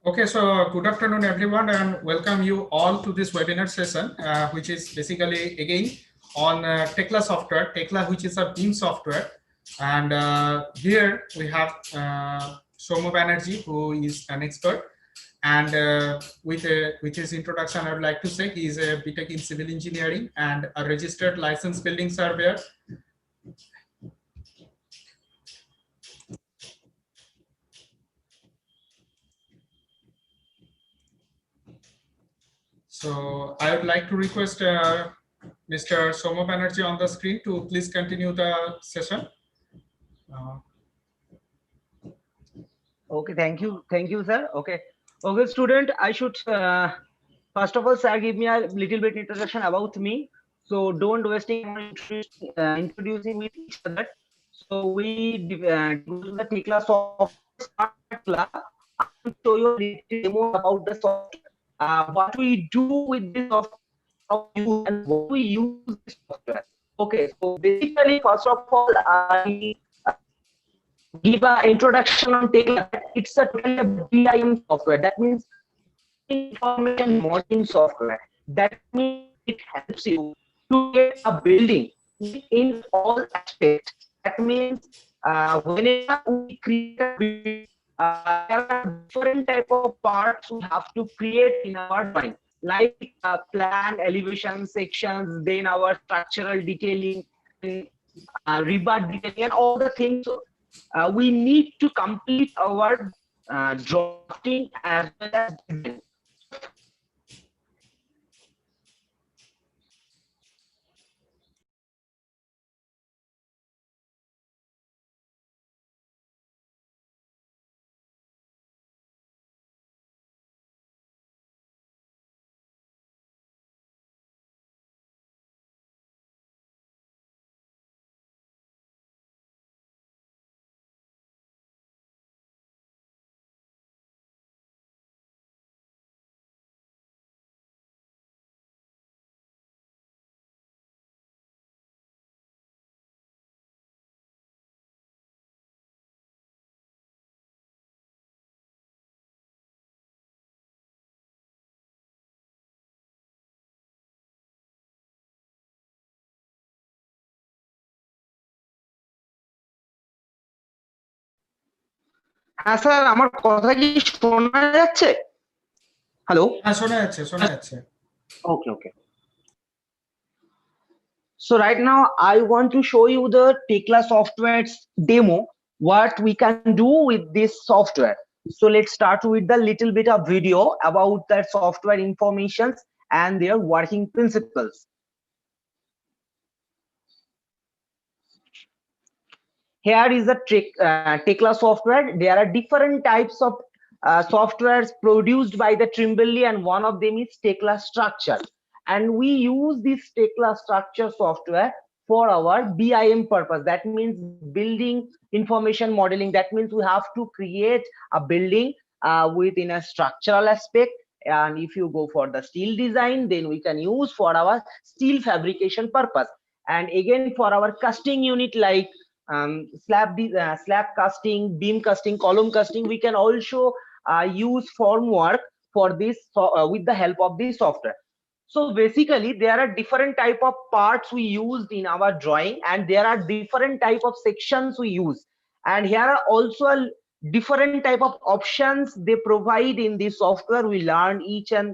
Okay, so good afternoon, everyone, and welcome you all to this webinar session, which is basically again on TEKLA software, TEKLA, which is a BIM software. And here we have Somo Banerjee, who is an expert. And with his introduction, I would like to say he is a BTech in civil engineering and a registered licensed building surveyor. So I would like to request Mr. Somo Banerjee on the screen to please continue the session. Okay, thank you, sir. Okay, student. I should first of all, sir, give me a little bit introduction about me. So don't wasting on introducing with each other. So we go to the TEKLA software. Start TEKLA. I will show you a little demo about the software. What we do with this software, how we use and what we use this software. Okay, so basically, first of all, I give an introduction on TEKLA. It's a totally BIM software. That means information modeling software. That means it helps you to get a building in all aspects. That means whenever we create a building, there are different type of parts we have to create in our drawing, like plan, elevation, sections, then our structural detailing, rebar detailing, and all the things. We need to complete our drafting as well as design. হ্যাঁ sir, আমার কথা কি শোনা যাচ্ছে? Hello, হ্যাঁ, শোনা যাচ্ছে। Okay. So right now I want to show you the TEKLA software's demo, what we can do with this software. So let's start with the little bit of video about that software informations and their working principles. Here is the TEKLA software. There are different types of softwares produced by the Trimble, and one of them is TEKLA structure. And we use this TEKLA structure software for our BIM purpose. That means building information modeling. That means we have to create a building within a structural aspect. And if you go for the steel design, then we can use for our steel fabrication purpose. And again, for our casting unit, like slab casting, beam casting, column casting, we can also use formwork for this with the help of this software. So basically there are different type of parts we used in our drawing, and there are different type of sections we use, and here are also different type of options they provide in this software. We learn each and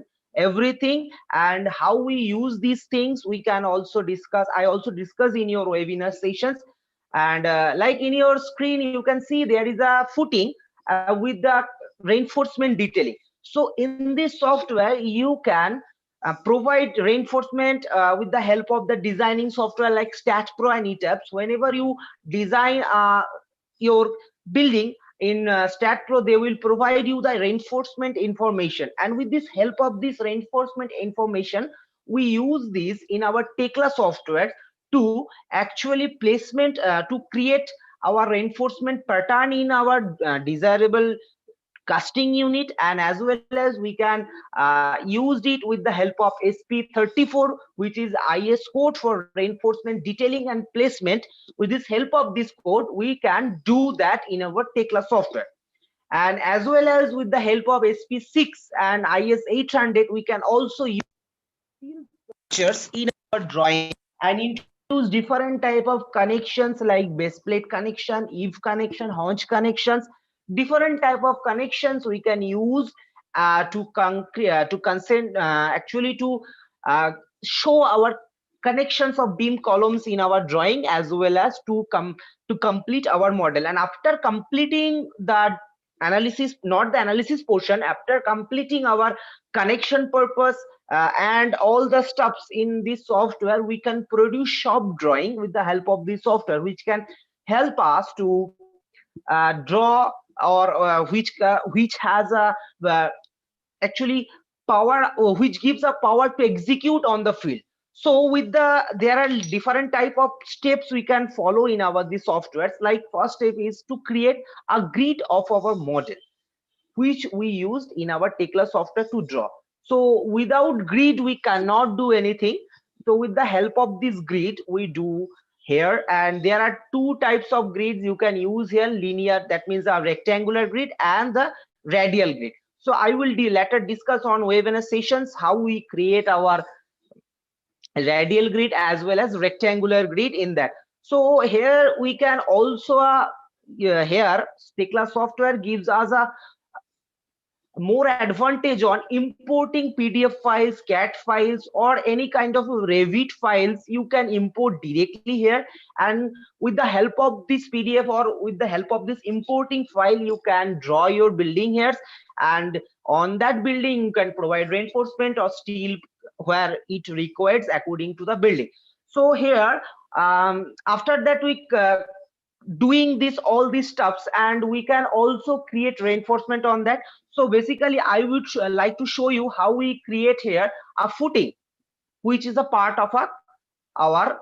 everything, and how we use these things we can also discuss. I also discuss in your webinar sessions. And like in your screen you can see there is a footing with the reinforcement detailing. So in this software you can provide reinforcement with the help of the designing software like StatPro and ETABS. Whenever you design your building in StatPro, they will provide you the reinforcement information, and with this help of this reinforcement information we use this in our TEKLA software to actually placement to create our reinforcement pattern in our desirable casting unit, and as well as we can use it with the help of SP34, which is IS code for reinforcement detailing and placement. With this help of this code we can do that in our TEKLA software. And as well as with the help of SP6 and IS 800, we can also use structures in our drawing and introduce different type of connections like base plate connection, eve connection, haunch connections. Different type of connections we can use to consent actually to uh, show our connections of beam columns in our drawing, as well as to complete our model. And after completing the analysis, not the analysis portion, after completing our connection purpose and all the stuffs in this software, we can produce shop drawing with the help of this software, which can help us to draw, or which has a actually power, which gives a power to execute on the field. So with there are different type of steps we can follow in our the softwares. Like first step is to create a grid of our model, which we used in our TEKLA software to draw. So without grid, we cannot do anything. So with the help of this grid, we do here. And there are two types of grids you can use here: linear, that means a rectangular grid, and the radial grid. So I will later discuss on webinar sessions how we create our radial grid as well as rectangular grid in that. So here we can also here TEKLA software gives us a more advantage on importing PDF files, CAT files, or any kind of Revit files. You can import directly here, and with the help of this PDF or with the help of this importing file, you can draw your building here, and on that building you can provide reinforcement or steel where it requires according to the building. So here after that we doing this all these stuffs, and we can also create reinforcement on that. So basically I would like to show you how we create here a footing, which is a part of our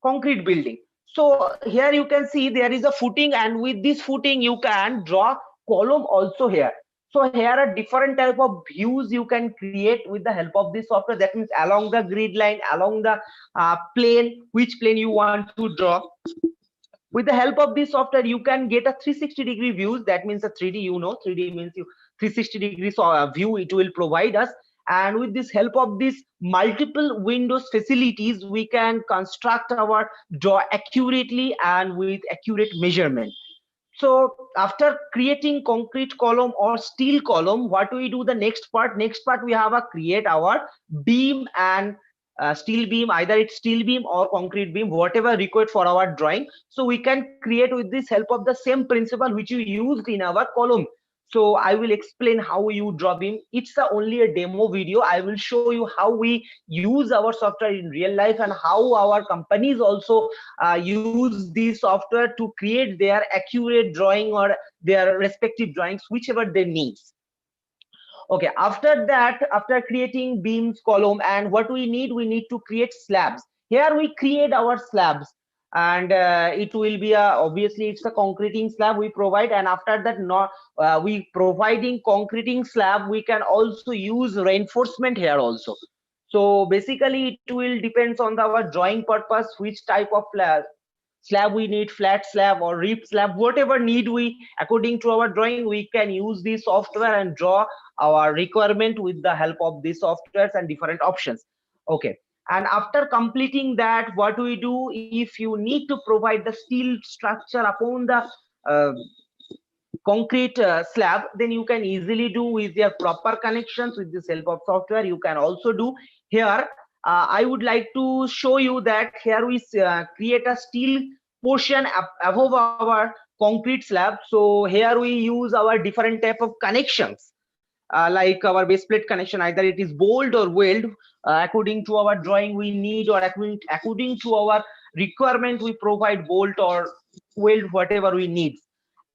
concrete building. So here you can see there is a footing, and with this footing you can draw column also here. So here are different type of views you can create with the help of this software. That means along the grid line, along the plane, which plane you want to draw. With the help of this software, you can get a 360-degree views. That means a 3D, 3D means you 360 degrees view it will provide us. And with this help of this multiple windows facilities, we can construct our draw accurately and with accurate measurement. So after creating concrete column or steel column, what we do the next part? Next part we have a create our beam and steel beam, either it's steel beam or concrete beam, whatever required for our drawing. So we can create with this help of the same principle which you used in our column. So I will explain how you draw beam. It's only a demo video. I will show you how we use our software in real life and how our companies also use this software to create their accurate drawing or their respective drawings, whichever they need. Okay, after that, after creating beams, column, and what we need to create slabs. Here we create our slabs, and it will be obviously it's a concreting slab we provide. And after that, not we providing concreting slab, we can also use reinforcement here also. So basically it will depends on our drawing purpose, which type of slab we need, flat slab or rip slab, whatever need we according to our drawing, we can use this software and draw our requirement with the help of these softwares and different options. Okay, and after completing that, what we do, if you need to provide the steel structure upon the uh, concrete slab, then you can easily do with your proper connections with this help of software. You can also do here. I would like to show you that here we create a steel portion above our concrete slab. So here we use our different type of connections, like our base plate connection, either it is bolt or weld, according to our drawing we need, or according to our requirement we provide bolt or weld, whatever we need.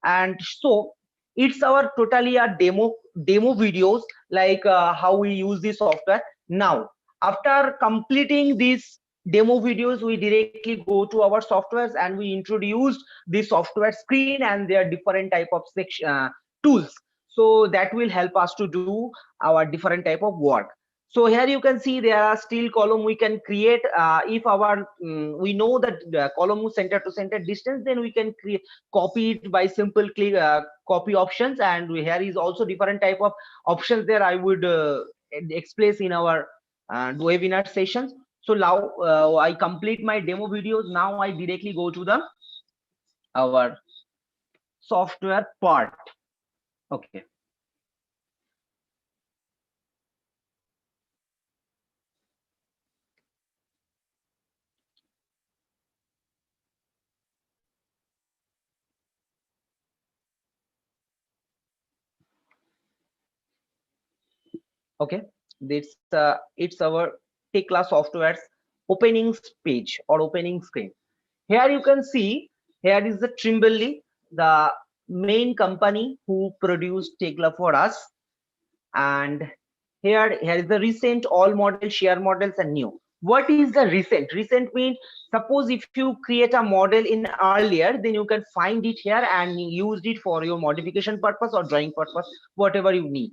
And so it's our totally a demo videos, like how we use this software. Now after completing these demo videos, we directly go to our softwares and we introduced the software screen and their different type of section tools. So that will help us to do our different type of work. So here you can see there are still column we can create. If our we know that the column center to center distance, then we can create copy it by simple click copy options. And here is also different type of options there. I would explain in our webinar sessions. So now I complete my demo videos. Now I directly go to the our software part. Okay. Okay, this it's our TEKLA software's openings page or opening screen. Here you can see, here is the Trimble, the main company who produced TEKLA for us. And here is the recent, all model, share models, and new. What is the recent? Recent means, suppose if you create a model in earlier, then you can find it here and use it for your modification purpose or drawing purpose, whatever you need.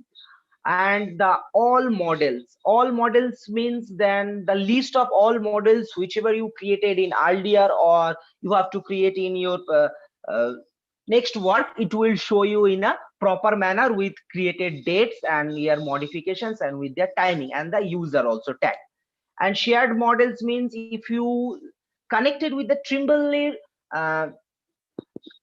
And the all models means then the list of all models whichever you created in earlier or you have to create in your uh, next work. It will show you in a proper manner with created dates and your modifications and with their timing and the user also tag. And shared models means if you connected with the Trimble uh,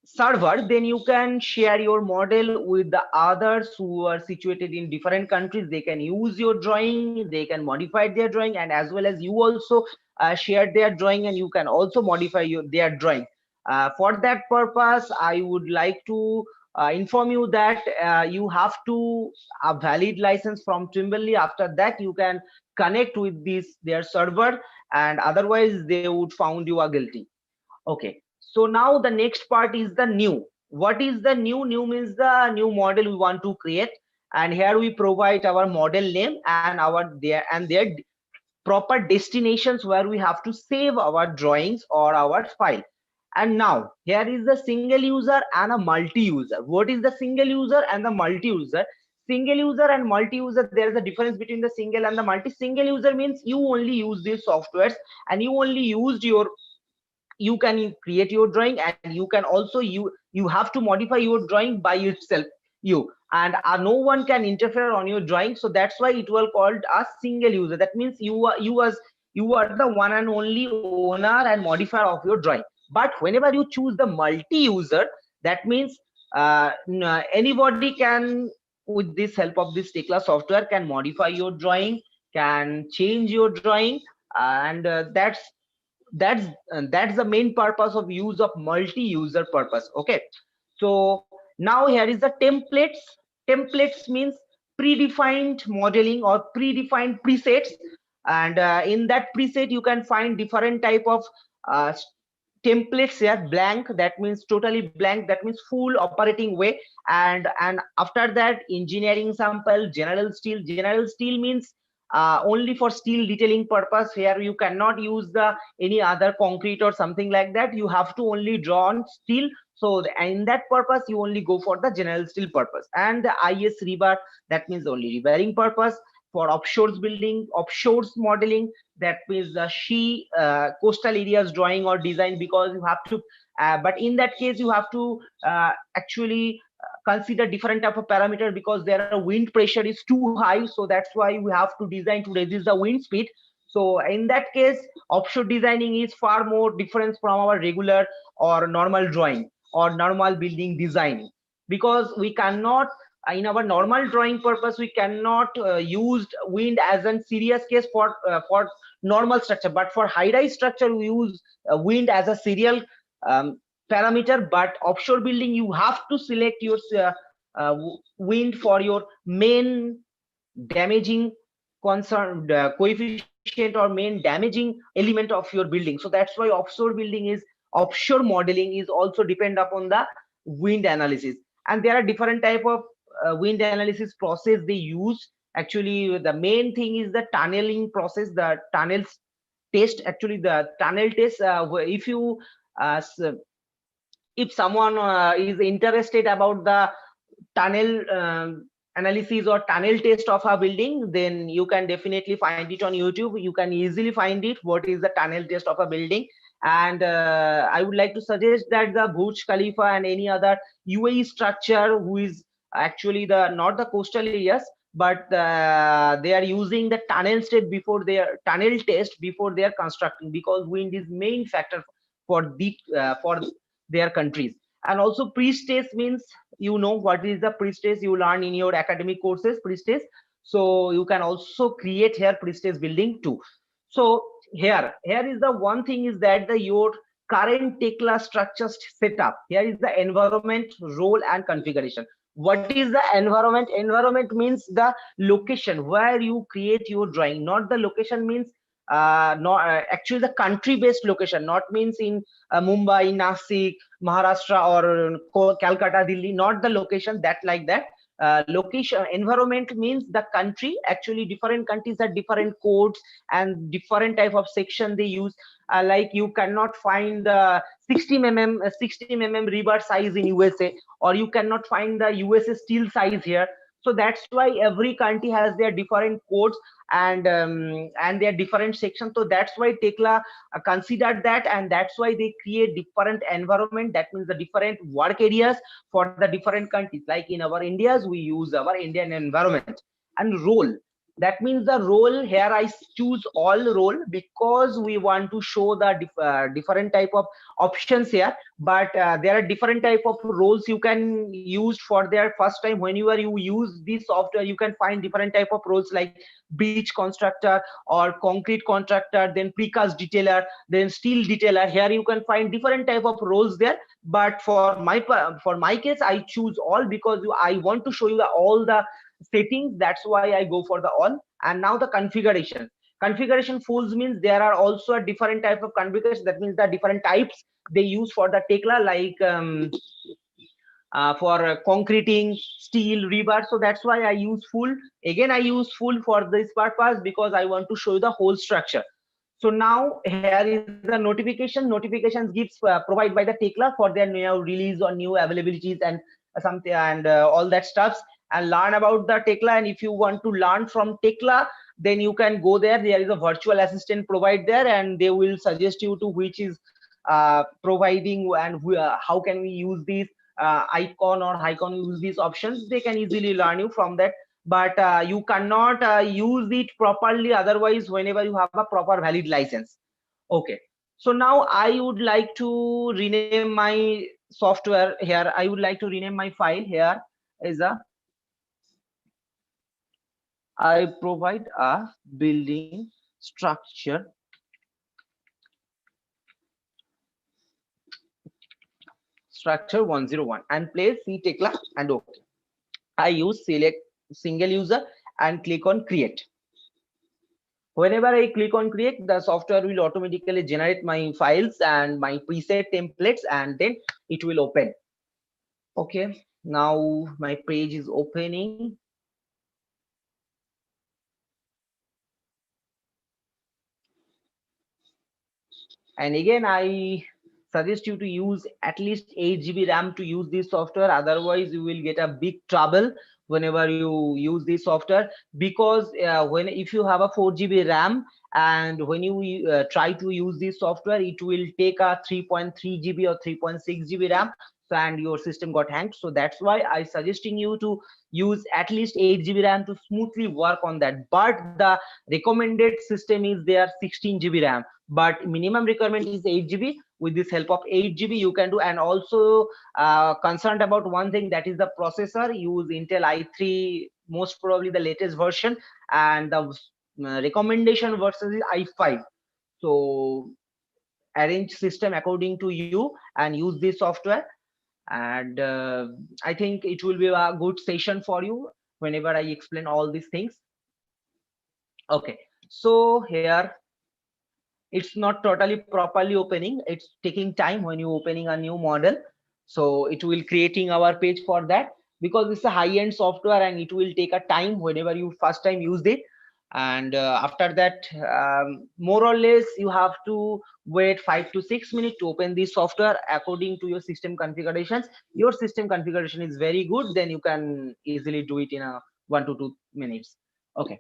server, then you can share your model with the others who are situated in different countries. They can use your drawing, they can modify their drawing, and as well as you also share their drawing and you can also modify their drawing. For that purpose, I would like to inform you that you have to a valid license from Trimble. After that, you can connect with this their server, and otherwise they would found you are guilty. Okay, so now the next part is the new. What is the new? New means the new model we want to create, and here we provide our model name and their proper destinations where we have to save our drawings or our file. And now here is the single user and a multi-user. What is the single user and the multi-user? Single user and multi-user, there is a difference between the single and the multi. Single user means you only use these softwares and you only used your, you can create your drawing and you can also you have to modify your drawing by itself, you, and no one can interfere on your drawing. So that's why it was called a single user. That means you are the one and only owner and modifier of your drawing. But whenever you choose the multi-user, that means anybody can, with this help of this TEKLA software, can modify your drawing, can change your drawing, and that's the main purpose of use of multi-user purpose. Okay, so now here is the templates. Templates means predefined modeling or predefined presets, and in that preset you can find different type of uh, templates here. Blank, that means totally blank, that means full operating way. And after that, engineering sample, general steel. General steel means only for steel detailing purpose. Here you cannot use the any other concrete or something like that. You have to only draw on steel. So in that purpose you only go for the general steel purpose. And the is rebar, that means only rebaring purpose. For offshores building, offshores modeling, that means the sea coastal areas drawing or design, because you have to but in that case you have to actually consider different type of parameter, because there are wind pressure is too high. So that's why we have to design to reduce the wind speed. So in that case, offshore designing is far more different from our regular or normal drawing or normal building design, because we cannot in our normal drawing purpose we cannot use wind as a serious case for normal structure. But for high rise structure we use wind as a serial um, parameter. But offshore building you have to select your wind for your main damaging concern coefficient or main damaging element of your building. So that's why offshore modeling is also depend upon the wind analysis. And there are different type of wind analysis process they use. Actually the main thing is the tunneling process, the tunnels test. Actually the tunnel test, if you if someone is interested about the tunnel analysis or tunnel test of a building, then you can definitely find it on YouTube. You can easily find it, what is the tunnel test of a building. And I would like to suggest that the Burj Khalifa and any other UAE structure who is actually the not the coastal areas, but they are using the tunnel state before their tunnel test before they are constructing, because wind is main factor for their countries. And also pre-stage means, you know what is the pre-stage, you learn in your academic courses pre-stage. So you can also create here pre-stage building too. So here is the one thing is that the your current TEKLA structure setup. Here is the environment, role and configuration. What is the environment? Environment means the location where you create your drawing. Not the location means not actually the country based location, not means in Mumbai, Nasik, Maharashtra, or Calcutta, Delhi, not the location that like that. Location environment means the country. Actually different countries have different codes and different type of section they use. Like you cannot find the 60 mm rebar size in USA, or you cannot find the USA steel size here. So that's why every country has their different codes and their different sections. So that's why TEKLA considered that, and that's why they create different environment. That means the different work areas for the different countries. Like in our India's, we use our Indian environment. And role, that means the role here I choose all role because we want to show the different type of options here. But there are different type of roles you can use for their first time. Whenever you use this software, you can find different type of roles like beach constructor or concrete contractor, then precast detailer, then steel detailer. Here you can find different type of roles there. But for my case, I choose all because I want to show you all the settings. That's why I go for the all. And now the configuration folds means there are also a different type of configuration. That means the different types they use for the TEKLA, like for concreting, steel, rebar. So that's why I use full. Again, I use full for this purpose because I want to show you the whole structure. So now here is the notifications gives provided by the TEKLA for their new release or new availabilities and something and all that stuffs, and learn about the TEKLA. And if you want to learn from TEKLA, then you can go there. There is a virtual assistant provide there, and they will suggest you to which is providing and how can we use these icon or icon use these options. They can easily learn you from that. But you cannot use it properly otherwise whenever you have a proper valid license. Okay, so now I would like to rename my software here. I would like to rename my file here is a I provide a building structure structure 101 and place C TEKLA and OK. I use select single user and click on create. Whenever I click on create, the software will automatically generate my files and my preset templates, and then it will open. Okay, now my page is opening. And again, I suggest you to use at least 8 GB RAM to use this software. Otherwise, you will get a big trouble whenever you use this software, because if you have a 4 GB RAM and when you try to use this software, it will take a 3.3 GB or 3.6 GB RAM, and your system got hanged. So that's why I suggesting you to use at least 8 GB RAM to smoothly work on that. But the recommended system is there 16 GB RAM, but minimum requirement is 8 GB. With this help of 8 GB you can do. And also concerned about one thing, that is the processor. Use Intel i3, most probably the latest version, and the recommendation version is i5. So arrange system according to you and use this software. And I think it will be a good session for you whenever I explain all these things. Okay, so here it's not totally properly opening. It's taking time when you opening a new model. So it will creating our page for that, because it's a high-end software and it will take a time whenever you first time used it. And after that, more or less you have to wait 5 to 6 minutes to open this software according to your system configurations. Your system configuration is very good, then you can easily do it in a 1 to 2 minutes. Okay.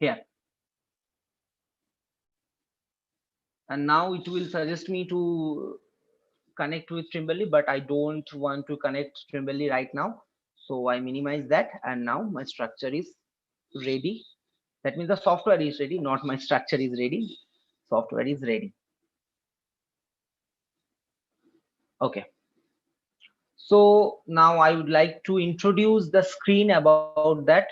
Here, and now it will suggest me to connect with Trimble, but I don't want to connect Trimble right now. So I minimize that, and now my structure is ready. That means the software is ready, not my structure is ready. Software is ready. Okay. So now I would like to introduce the screen about that.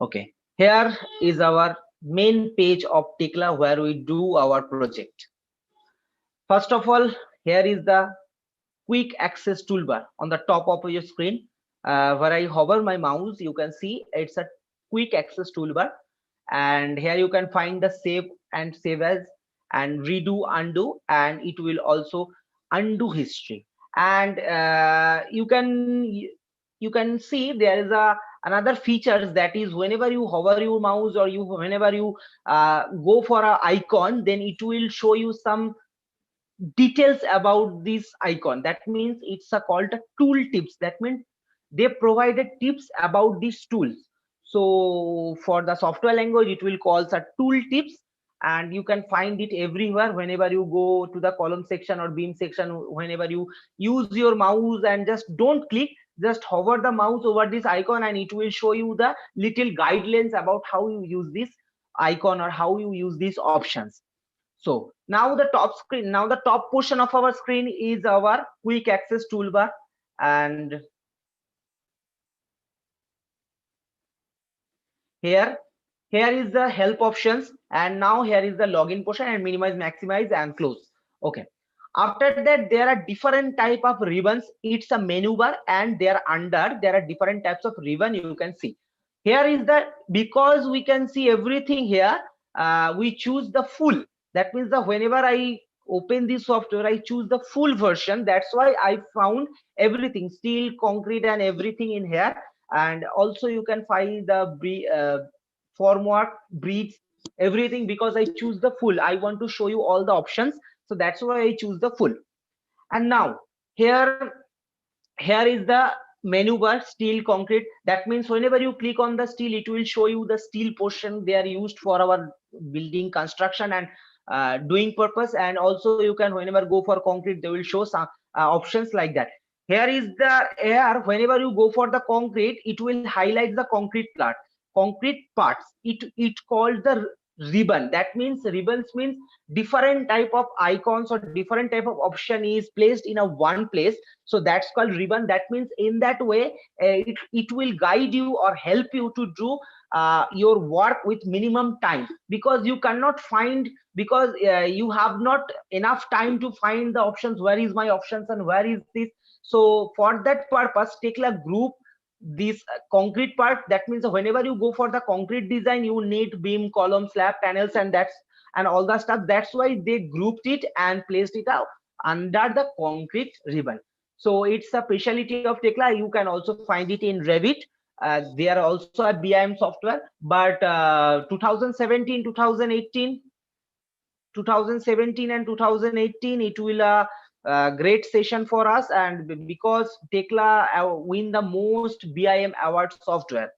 Okay. Here is our main page of TEKLA where we do our project. First of all, here is the quick access toolbar on the top of your screen. Where I hover my mouse, you can see it's a quick access toolbar, and here you can find the save and save as and redo, undo, and it will also undo history. And you can see there is a another features, that is whenever you hover your mouse or you whenever you go for a icon, then it will show you some details about this icon. That means it's a called a tool tips. That means they provided tips about these tools. So for the software language it will call a tool tips, and you can find it everywhere whenever you go to the column section or beam section. Whenever you use your mouse and just don't click, just hover the mouse over this icon, and it will show you the little guidelines about how you use this icon or how you use these options. So now the top screen, now the top portion of our screen is our quick access toolbar, and here here is the help options, and now here is the login portion and minimize, maximize, and close. Okay. After that, there are different type of ribbons. It's a menu bar, and there under there are different types of ribbon you can see. Here is the, because we can see everything here, we choose the full. That means that whenever I open this software, I choose the full version. That's why I found everything, steel, concrete, and everything in here. And also you can find the formwork, breeds, everything, because I choose the full. I want to show you all the options, so that's why I choose the full. And now here here is the menu bar, steel, concrete. That means whenever you click on the steel, it will show you the steel portion they are used for our building construction and doing purpose. And also you can, whenever go for concrete, they will show some options like that. Here is the air. Whenever you go for the concrete, it will highlight the concrete parts. It called the ribbon. That means ribbons means different type of icons or different type of option is placed in a one place. So that's called ribbon. That means in that way it will guide you or help you to do your work with minimum time, because you cannot find, because you have not enough time to find the options, where is my options and where is this. So for that purpose, TEKLA group this concrete part. That means whenever you go for the concrete design, you need beam, column, slab, panels, and that's and all the stuff. That's why they grouped it and placed it out under the concrete ribbon. So it's a specialty of TEKLA. You can also find it in Revit. They are also a BIM software, but 2017, 2018, 2017 and 2018, it will a great session for us, and because TEKLA win the most BIM award software.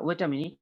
Wait a minute.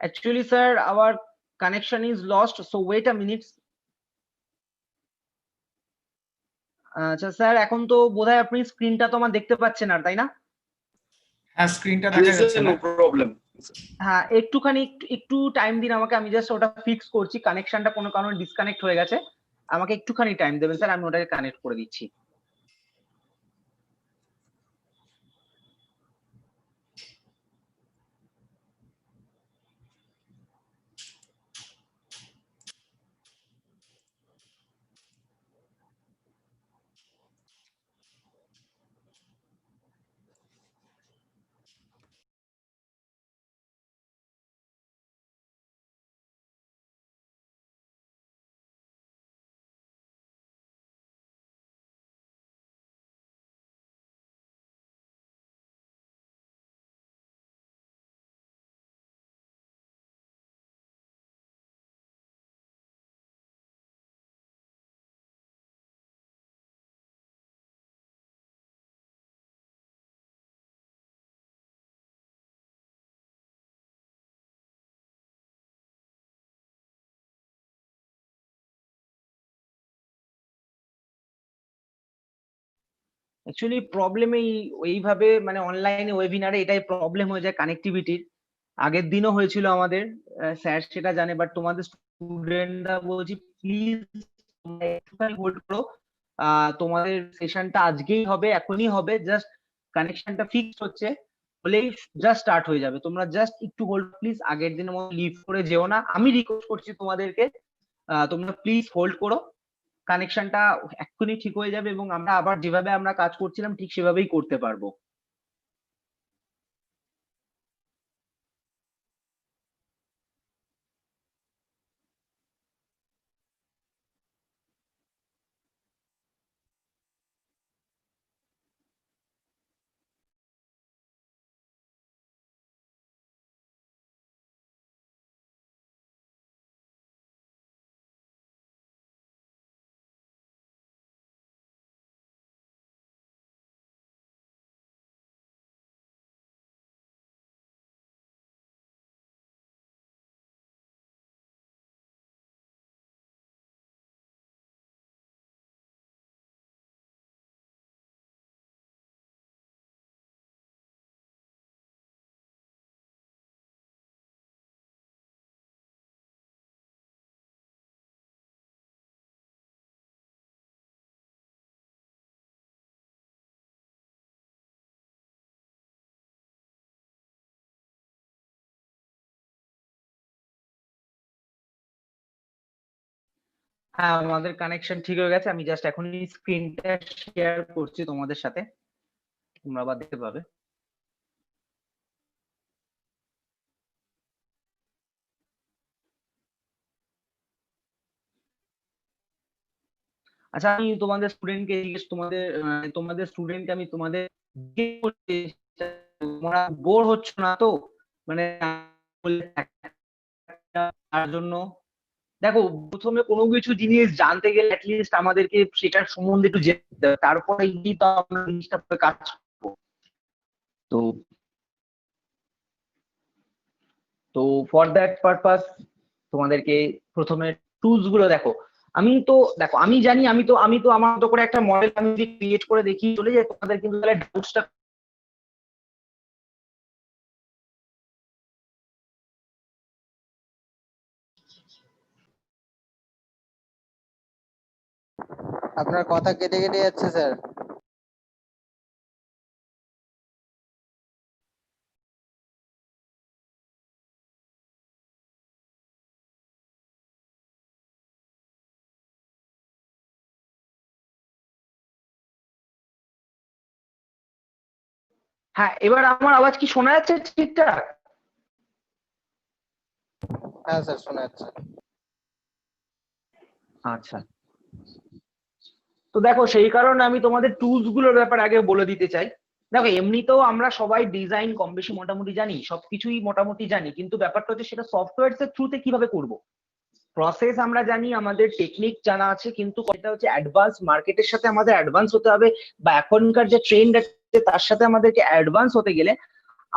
Actually, sir, our connection is lost. So wait a minute. আচ্ছা sir, এখন তো বোধহয় আপনি স্ক্রিনটা তো আমার দেখতে পাচ্ছেন না, তাই না? হ্যাঁ, স্ক্রিনটা দেখা যাচ্ছে না। No problem. হ্যাঁ, একটুখানি একটু টাইম দিন আমাকে, আমি জাস্ট ওটা ফিক্স করছি। কানেকশনটা কোনো কারণে ডিসকানেক্ট হয়ে গেছে, আমাকে একটুখানি টাইম দেবেন স্যার, আমি ওটাকে কানেক্ট করে দিচ্ছি। অ্যাকচুয়ালি প্রবলেম এইভাবে মানে অনলাইনে ওয়েবিনারে এটাই প্রবলেম হয়ে যায় কানেক্টিভিটির। আগের দিনও হয়েছিল আমাদের, স্যার সেটা জানে, বাট তোমাদের স্টুডেন্টরা বলছি প্লিজ একটুখানি হোল্ড করো। তোমাদের সেশনটা আজকেই হবে, এখনই হবে, জাস্ট কানেকশনটা ফিক্সড হচ্ছে, হলেই জাস্ট স্টার্ট হয়ে যাবে। তোমরা জাস্ট একটু হোল্ড প্লিজ, আগের দিনের মতো লিভ করে যেও না, আমি রিকোয়েস্ট করছি তোমাদেরকে, তোমরা প্লিজ হোল্ড করো। কানেকশনটা এক্ষুনি ঠিক হয়ে যাবে এবং আমরা আবার যেভাবে আমরা কাজ করছিলাম ঠিক সেভাবেই করতে পারবো। হ্যাঁ, আমাদের কানেকশন ঠিক হয়ে গেছে, আমি জাস্ট এখনই স্ক্রিনটা শেয়ার করছি তোমাদের সাথে, তোমরা আবার দেখতে পাবে। আচ্ছা, আমি তোমাদের স্টুডেন্টকে তোমাদের স্টুডেন্টকে আমি তোমাদের তোমরা বোর হচ্ছ না তো? মানে তার জন্য দেখো, প্রথমে কোনো কিছু জিনিস জানতে গেলে অ্যাটলিস্ট আমাদেরকে সেটার সম্বন্ধে একটু জেনে তারপরে গিয়ে তো আমরা জিনিসটা কাজ করবো। তো তো ফর দ্যাট পারপাস তোমাদেরকে প্রথমে টুলস গুলো দেখো। আমি জানি, আমি তো আমার মতো করে একটা মডেল আমি যদি ক্রিয়েট করে দেখি চলে যায়, তোমাদের কিন্তু তাহলে ডাউটসটা আপনার কথা কেটে কেটে যাচ্ছে স্যার। হ্যাঁ, এবার আমার আওয়াজ কি শোনা যাচ্ছে ঠিকঠাক? হ্যাঁ স্যার, শোনা যাচ্ছে। আচ্ছা, তো দেখো সেই কারণে আমি তোমাদের টুলস গুলোর ব্যাপারে আগে বলে দিতে চাই। দেখো, এমনিতেও আমরা সবাই ডিজাইন কম বেশি মোটামুটি জানি, সবকিছুই মোটামুটি জানি, কিন্তু ব্যাপারটা হচ্ছে সেটা সফটওয়্যার এর থ্রুতে কিভাবে করব। প্রসেস আমরা জানি, আমাদের টেকনিক জানা আছে, কিন্তু এটা হচ্ছে অ্যাডভান্স মার্কেটের সাথে আমাদের অ্যাডভান্স হতে হবে, বা এখনকার যে ট্রেন্ড আছে তার সাথে আমাদেরকে অ্যাডভান্স হতে গেলে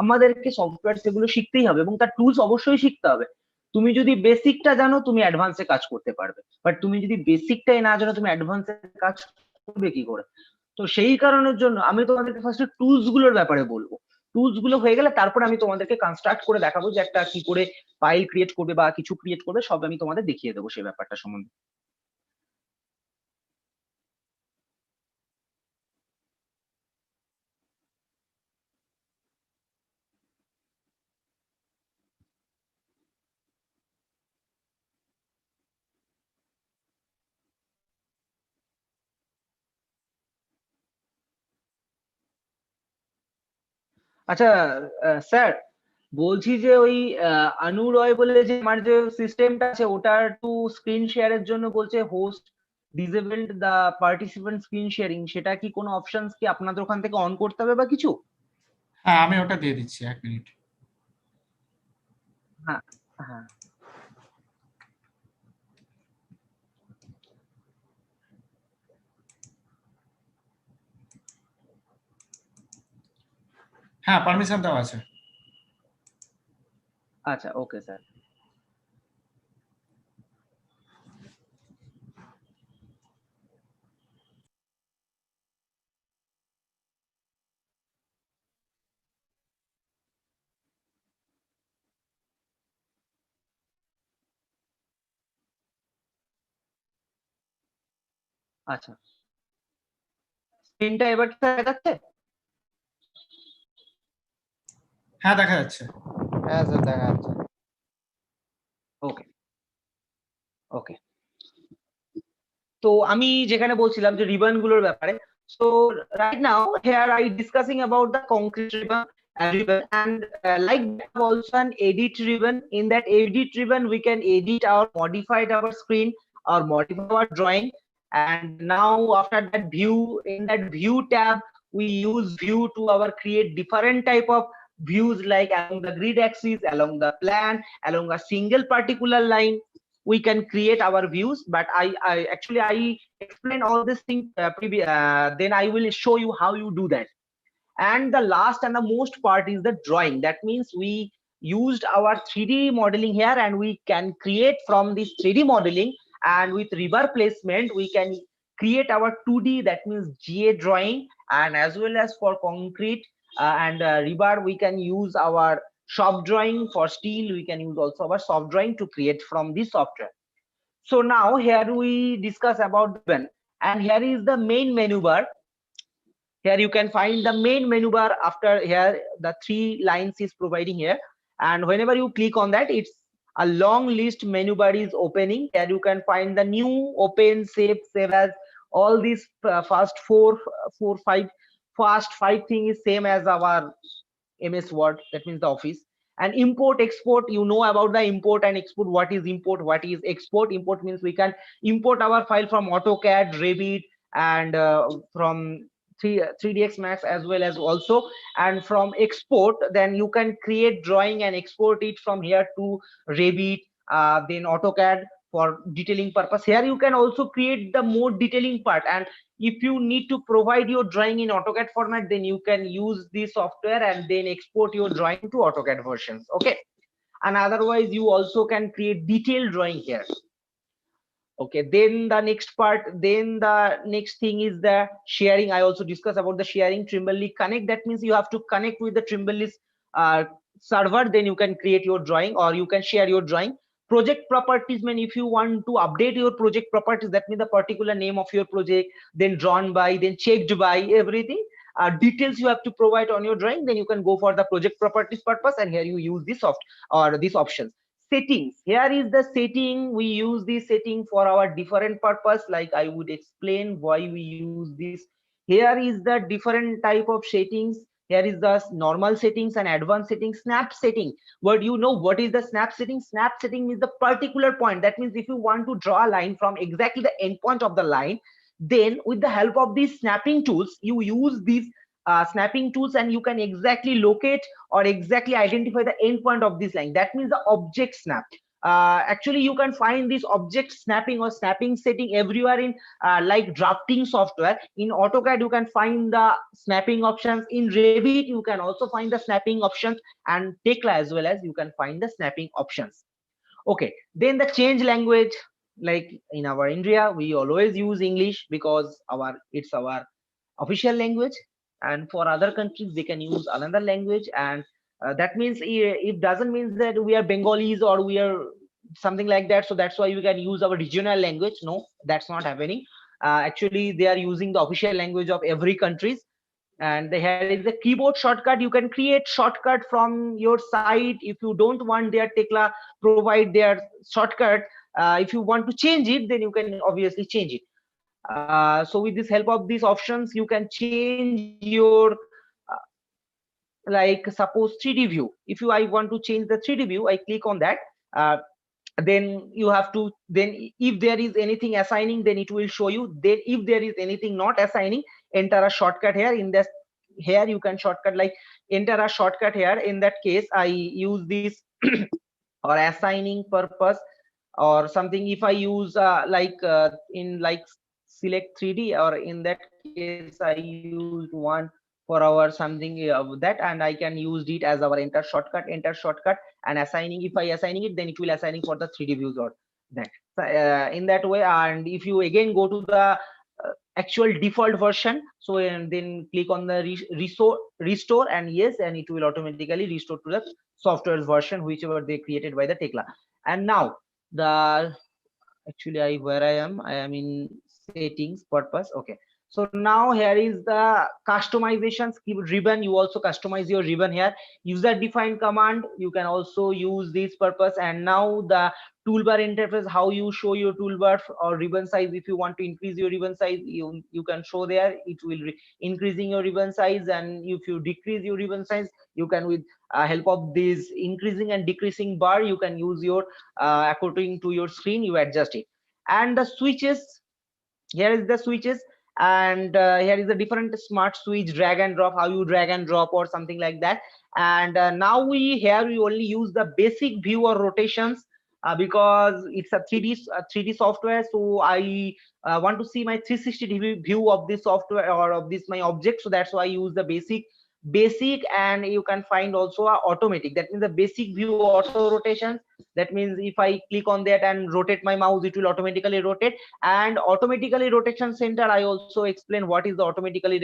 আমাদেরকে সফটওয়্যার সেগুলো শিখতেই হবে এবং তার টুলস অবশ্যই শিখতে হবে। তুমি যদি বেসিকটা জানো তুমি অ্যাডভান্সে কাজ করতে পারবে, বাট তুমি যদি বেসিকটাই না জানো তুমি অ্যাডভান্সে কাজ করবে কি করে? তো সেই কারণের জন্য আমি তোমাদেরকে ফার্স্টে টুলস গুলোর ব্যাপারে বলবো। টুলস গুলো হয়ে গেলে তারপর আমি তোমাদেরকে কনস্ট্রাক্ট করে দেখাবো যে একটা কি করে ফাইল ক্রিয়েট করবে বা কিছু ক্রিয়েট করবে, সব আমি তোমাদের দেখিয়ে দেবো সেই ব্যাপারটা সম্বন্ধে। আচ্ছা স্যার, বলছি যে ওই আনু রয় বলে যে আমার যে সিস্টেমটা আছে ওটার একটু স্ক্রিন শেয়ারের জন্য বলছে হোস্ট ডিসেবলড দা পার্টিসিপেন্ট স্ক্রিন শেয়ারিং, সেটা কি কোনো অপশনস কি আপনাদের ওখান থেকে অন করতে হবে বা কিছু? হ্যাঁ, আমি ওটা দিয়ে দিচ্ছি, 1 মিনিট। হ্যাঁ হ্যাঁ হ্যাঁ, পারমিশন দেওয়া আছে। আচ্ছা ওকে স্যার। আচ্ছা, স্ক্রিনটা এবার কি দেখা যাচ্ছে? হ্যাঁ, দেখা যাচ্ছে। হ্যাঁ স্যার দেখা যাচ্ছে। ওকে ওকে, তো আমি যেখানে বলছিলাম যে রিবন গুলোর ব্যাপারে, so right now here I discussing about the concrete ribbon and like that also an edit ribbon. In that edit ribbon we can edit or modify our screen or modify our drawing. And now after that view, in that view tab we use view to our create different type of views like along the grid axis, along the plan, along a single particular line we can create our views. But I actually I explain all this thing then I will show you how you do that. And the last and the most part is the drawing. That means we used our 3D modeling here and we can create from this 3D modeling, and with river placement we can create our 2D, that means GA drawing. And as well as for concrete and river we can use our soft drawing. For steel we can use also our soft drawing to create from this software. So now here we discuss about the pen, and here is the main menu bar. Here you can find the main menu bar. After here the 3 lines is providing here, and whenever you click on that it's a long list menu bar is opening. Here you can find the new, open, save as. All these first first five thing is same as our MS Word, that means the Office. And import export, you know about the import and export. What is import, what is export? Import means we can import our file from AutoCAD, Revit, and from 3ds Max as well as also. And from export then you can create drawing and export it from here to Revit, then AutoCAD for detailing purpose. Here you can also create the more detailing part, and if you need to provide your drawing in AutoCAD format then you can use this software and then export your drawing to AutoCAD versions. Okay, and otherwise you also can create detailed drawing here. Okay, then the next part, then the next thing is the sharing. I also discuss about the sharing. Trimble connect, that means you have to connect with the Trimble server, then you can create your drawing or you can share your drawing. Project properties mean if you want to update your project properties, that means the particular name of your project, then drawn by, then checked by, everything details you have to provide on your drawing, then you can go for the project properties purpose, and here you use this soft or these options. Settings, here is the setting. We use this setting for our different purpose, like I would explain why we use this. Here is the different type of settings. Here is the normal settings and advanced settings. Snap setting, but you know what is the snap setting? Snap setting is the particular point. That means if you want to draw a line from exactly the end point of the line, then with the help of these snapping tools you use these snapping tools and you can exactly locate or exactly identify the end point of this line. That means the object snap. actually you can find this object snapping or snapping setting everywhere in like drafting software. In AutoCAD you can find the snapping options. In Revit you can also find the snapping options, and TEKLA as well as you can find the snapping options. Okay, then the change language, like in our India we always use English because it's our official language, and for other countries they can use another language. And that means it doesn't mean that we are Bengalis or we are something like that, so that's why we can use our regional language. No, that's not happening. Actually they are using the official language of every countries. And here is the keyboard shortcut. You can create shortcut from your site. If you don't want their Tekla provide their shortcut, if you want to change it, then you can obviously change it. So with this help of these options you can change your like suppose 3D view. If I want to change the 3D view, I click on that. uh, then you have to, then if there is anything assigning, then it will show you. Then if there is anything not assigning, enter a shortcut here. In this, here you can shortcut like enter a shortcut here. In that case I use this or assigning purpose or something. If I use in like select 3D, or in that case I used one for our something of that, and I can use it as our enter shortcut. And assigning, if I assigning it, then it will assigning for the 3D views or that. So, in that way. And if you again go to the actual default version, so and then click on the restore, and yes, and it will automatically restore to the software's version whichever they created by the Tekla. And now the actually I am in settings purpose. Okay, so now here is the customizations ribbon. You also customize your ribbon here. User defined command, you can also use this purpose. And now the toolbar interface, how you show your toolbar or ribbon size. If you want to increase your ribbon size, you can show there. It will increasing your ribbon size. And if you decrease your ribbon size, you can with help of this increasing and decreasing bar, you can use your according to your screen, you adjust it. And the switches, here is the switches. And here is the different smart switch, drag and drop, how you drag and drop or something like that. And now we only use the basic view or rotations, because it's a 3D software. So I want to see my 360 view of this software or of this my object. So that's why I use the basic. And you can find also a automatic, that means the basic view auto rotations. That means if I click on that and rotate my mouse, it will automatically rotate. And automatically rotation center, I also explain what is the automatically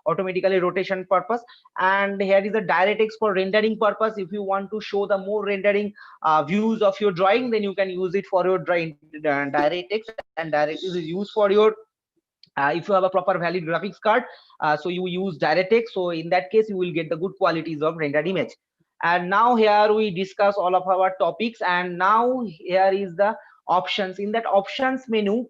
automatically rotation purpose. And here is the DirectX for rendering purpose. If you want to show the more rendering views of your drawing, then you can use it for your drawing DirectX. And DirectX is used for your if you have a proper valid graphics card, so you use DirectX. So in that case you will get the good qualities of rendered image. And now here we discuss all of our topics. And now here is the options. In that options menu,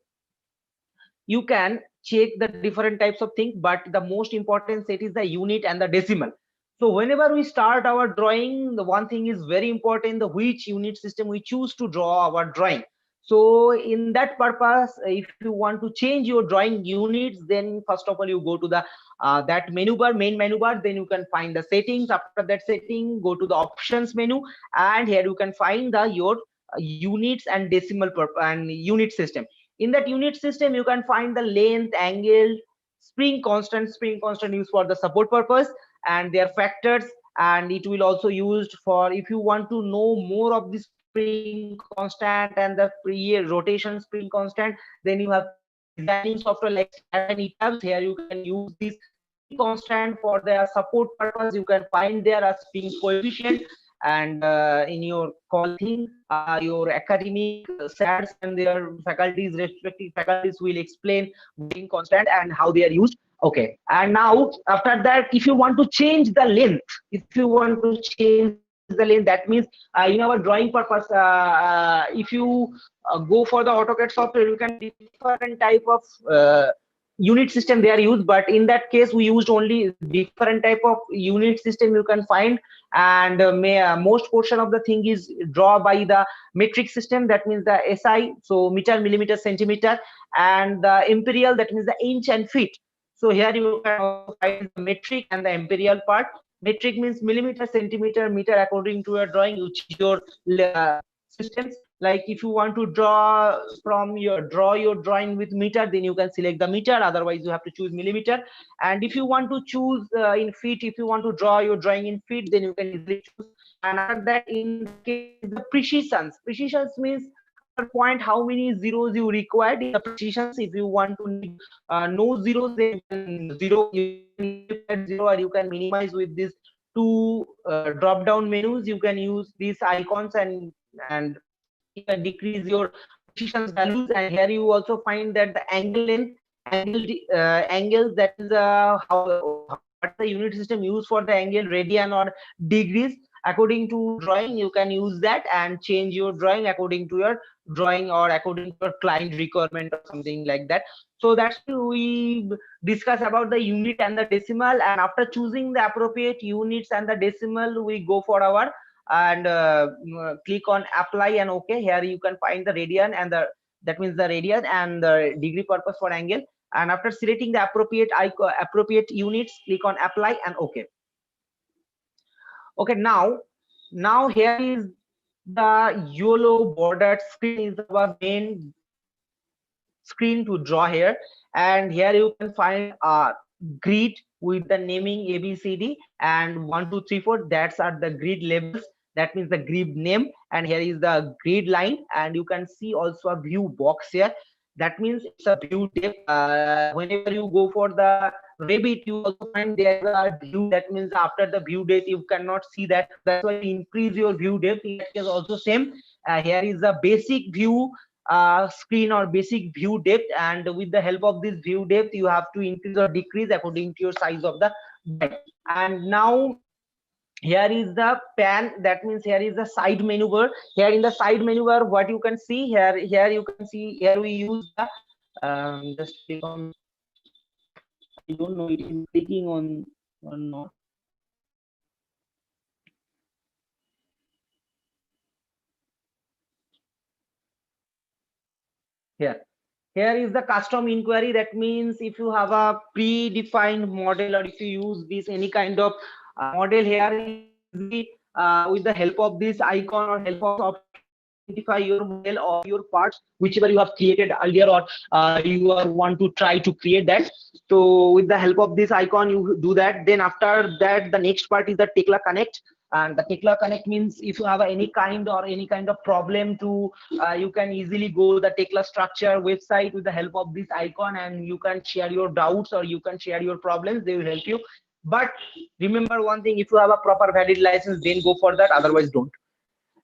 you can check the different types of things, but the most important set is the unit and the decimal. So whenever we start our drawing, the one thing is very important, the which unit system we choose to draw our drawing. So in that purpose, if you want to change your drawing units, then first of all you go to the that menu bar, main menu bar. Then you can find the settings. After that setting, go to the options menu, and here you can find the your units and decimal and unit system. In that unit system you can find the length, angle, spring constant used for the support purpose, and their factors. And it will also used for if you want to know more of the spring constant and the rotation spring constant, then you have to use the designing software like STAT and ETABS. Here you can use this spring constant for their support purpose. You can find there a spring coefficient. And in your calling, your academic SATs and their faculties, respective faculties will explain spring constant and how they are used. Okay, and now after that, if you want to change the length, that means in our drawing purpose, if you go for the AutoCAD software, you can different type of unit system they are used. But in that case we used only different type of unit system you can find. And most portion of the thing is draw by the metric system, that means the SI, so meter, millimeter, centimeter. And the imperial, that means the inch and feet. So here you can also find the metric and the imperial part. Metric means millimeter, centimeter, meter according to your drawing, which is your systems. Like if you want to draw your drawing with meter, then you can select the meter. Otherwise, you have to choose millimeter. And if you want to choose in feet, if you want to draw your drawing in feet, then you can easily choose. And after that, in the case, the precisions. Precisions means after point how many zeros you required in the precisions. If you want to need no zeros, then you can zero. You can add zero, or you can minimize with this two drop down menus. You can use these icons, and you can decrease your precision values. And here you also find that the angle length, angles, that is what the unit system use for the angle, radian or degrees. According to drawing, you can use that and change your drawing according to your drawing or according to your client requirement or something like that. So that's we discuss about the unit and the decimal. And after choosing the appropriate units and the decimal, we go for our and click on apply and okay. Here you can find the radian and that means the radian and the degree purpose for angle. And after selecting the appropriate units, click on apply and okay. Okay, now here is the yellow bordered screen is our main screen to draw here. And here you can find a grid with the naming ABCD and 1 2 3 4. That's are the grid labels, that means the grid name. And here is the grid line, and you can see also a view box here, that means it's a view depth. Whenever you go for the Revit, you also find there a view, that means after the view depth you cannot see that. That's why you increase your view depth. In that case also same. Here is the basic view screen or basic view depth, and with the help of this view depth you have to increase or decrease according to your size of the drawing. And now here is the pan, that means here is the side menu bar. Here in the side menu bar, what you can see here you can see here we use the just click on, I don't know it is clicking on or not. Here is the custom inquiry, that means if you have a predefined model or if you use this any kind of model, here you can easily with the help of this icon or help of identify your model or your parts whichever you have created earlier, or you are want to try to create that. So with the help of this icon you do that. Then after that, the next part is the TEKLA Connect. And the TEKLA Connect means if you have any kind of problem to you can easily go the TEKLA structure website with the help of this icon, and you can share your doubts or you can share your problems. They will help you. But remember one thing, if you have a proper valid license, then go for that, otherwise don't.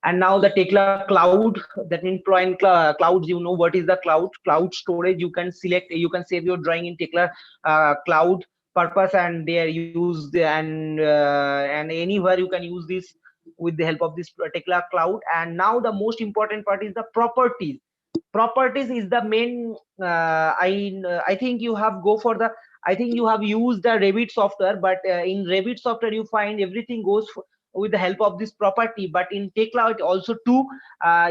And now the TEKLA Cloud, that means point clouds. You know what is the cloud storage. You can select, you can save your drawing in TEKLA Cloud purpose, and they are used and anywhere you can use this with the help of this TEKLA Cloud. And now the most important part is the properties. Properties is the main I think you have go for the, I think you have used the Revit software, but in Revit software you find everything goes with the help of this property. But in TEKLA it also too,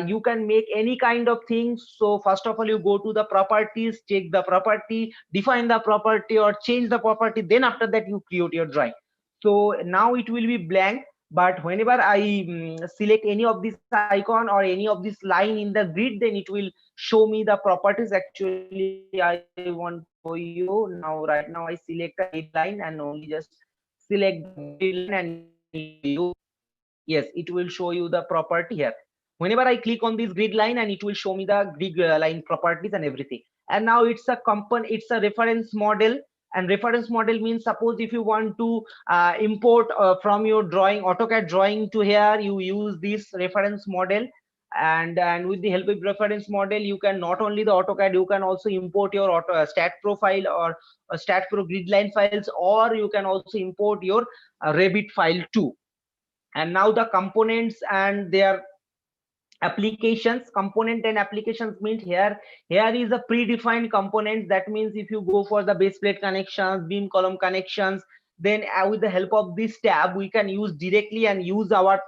you can make any kind of things. So first of all, you go to the properties, check the property, define the property or change the property, then after that you create your drawing. So now it will be blank, but whenever I select any of this icon or any of this line in the grid, then it will show me the properties. Actually I want to show you now. Right now I select a grid line and only just select the grid line, and you, yes, it will show you the property here. Whenever I click on this grid line, and it will show me the grid line properties and everything. And now it's a component, it's a reference model. And reference model means, suppose if you want to import from your drawing, AutoCAD drawing to here, you use this reference model. And with the help of reference model, you can not only the AutoCAD, you can also import your stat profile or stat pro grid line files, or you can also import your Revit file too. And now the components and their applications. Component and applications means here is a predefined component. That means if you go for the base plate connections, beam column connections, then with the help of this tab we can use directly and use our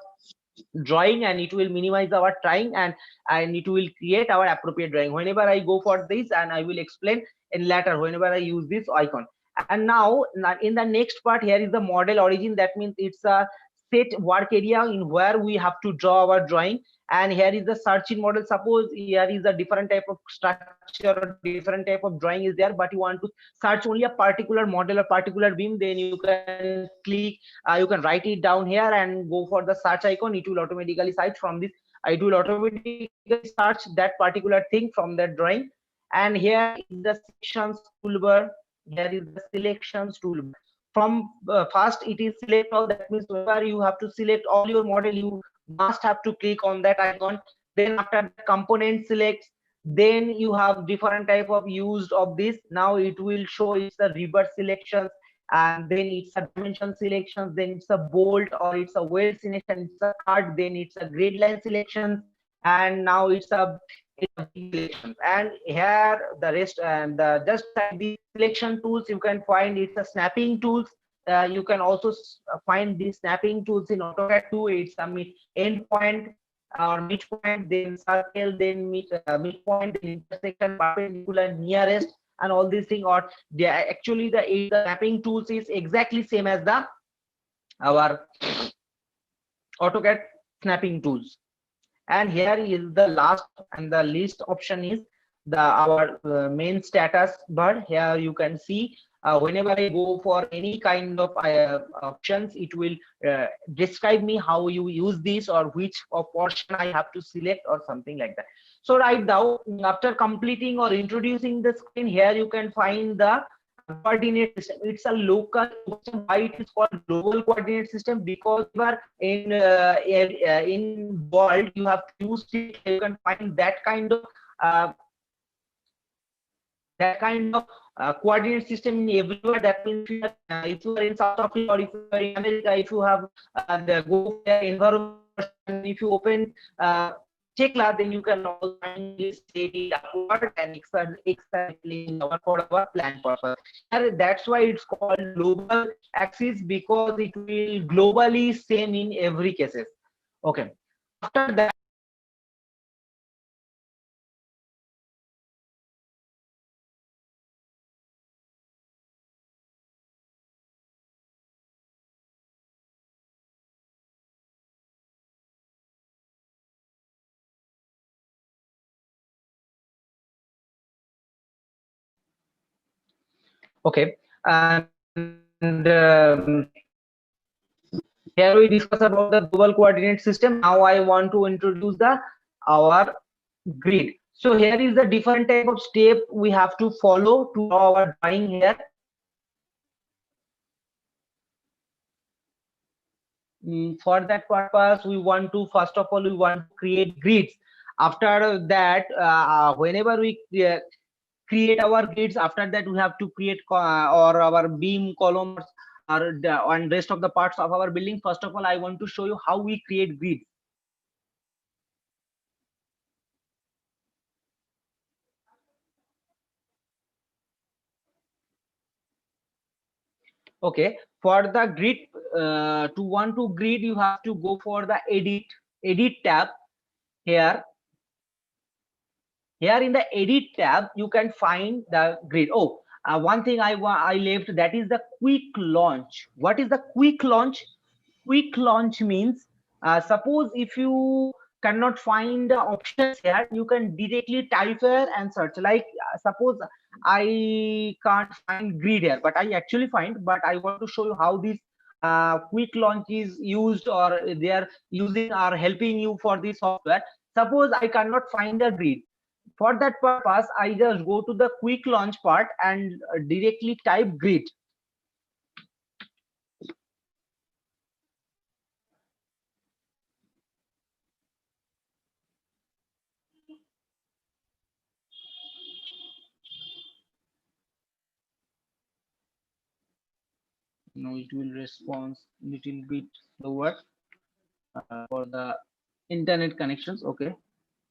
drawing, and it will minimize our time, and it will create our appropriate drawing. Whenever I go for this, and I will explain in later whenever I use this icon. And now in the next part, here is the model origin. That means it's a set work area in where we have to draw our drawing. And here is the searching model. Suppose here is a different type of structure or different type of drawing is there, but you want to search only a particular model or particular beam, then you can click, you can write it down here and go for the search icon. It will automatically search from this, it will automatically search that particular thing from that drawing. And here is the selections toolbar. Here is the selections toolbar. From first it is select all, that means whenever you have to select all your model, you must have to click on that icon. Then after the component selects, then you have different type of used of this. Now it will show it's a reverse selections, and then it's a dimension selections, then it's a bold or it's a weld selection, it's a cut, then it's a grade line selections, and now it's a big selections. And here the rest, and just beside the selection tools you can find it's a snapping tools. You can also find these snapping tools in AutoCAD too. It's a end point or midpoint, then circle, then midpoint, then intersection, perpendicular, nearest, and all these things. Or they actually the snapping tools is exactly same as the our AutoCAD snapping tools. And here is the last and the least option is the our main status bar. Here you can see whenever I go for any kind of options, it will describe me how you use this or which portion I have to select or something like that. So right now, after completing or introducing the screen, here you can find the coordinate system. It's a local system. Why it is called global coordinate system? Because you are in world you have to use it. You can find uh, that kind of coordinate system in everywhere. That means if you are in South Africa or if you are in America, if you have the go for their environment, and if you open TEKLA, then you can also finally set it upward and externally for our plan purpose. And that's why it's called global axis, because it will globally same in every cases. Okay. After that, okay, and here we discuss about the global coordinate system. Now I want to introduce the our grid. So here is the different type of step we have to follow to draw our drawing here. For that purpose, we want to first of all we want to create grids. After that, whenever we create our grids, after that we have to create or our beam columns or and rest of the parts of our building. First of all, I want to show you how we create grids. Okay, for the grid, to want to grid, you have to go for the edit tab. Here in the edit tab you can find the grid. Oh, one thing I left, that is the quick launch. What is the quick launch? Quick launch means suppose if you cannot find the options here, you can directly type here and search. Like suppose I can't find grid here, but I actually find, but I want to show you how this quick launch is used, or they are using or helping you for this software. Suppose I cannot find a grid. For that purpose, I just go to the quick launch part and directly type grid. Now it will respond little bit slower for the internet connections. Okay.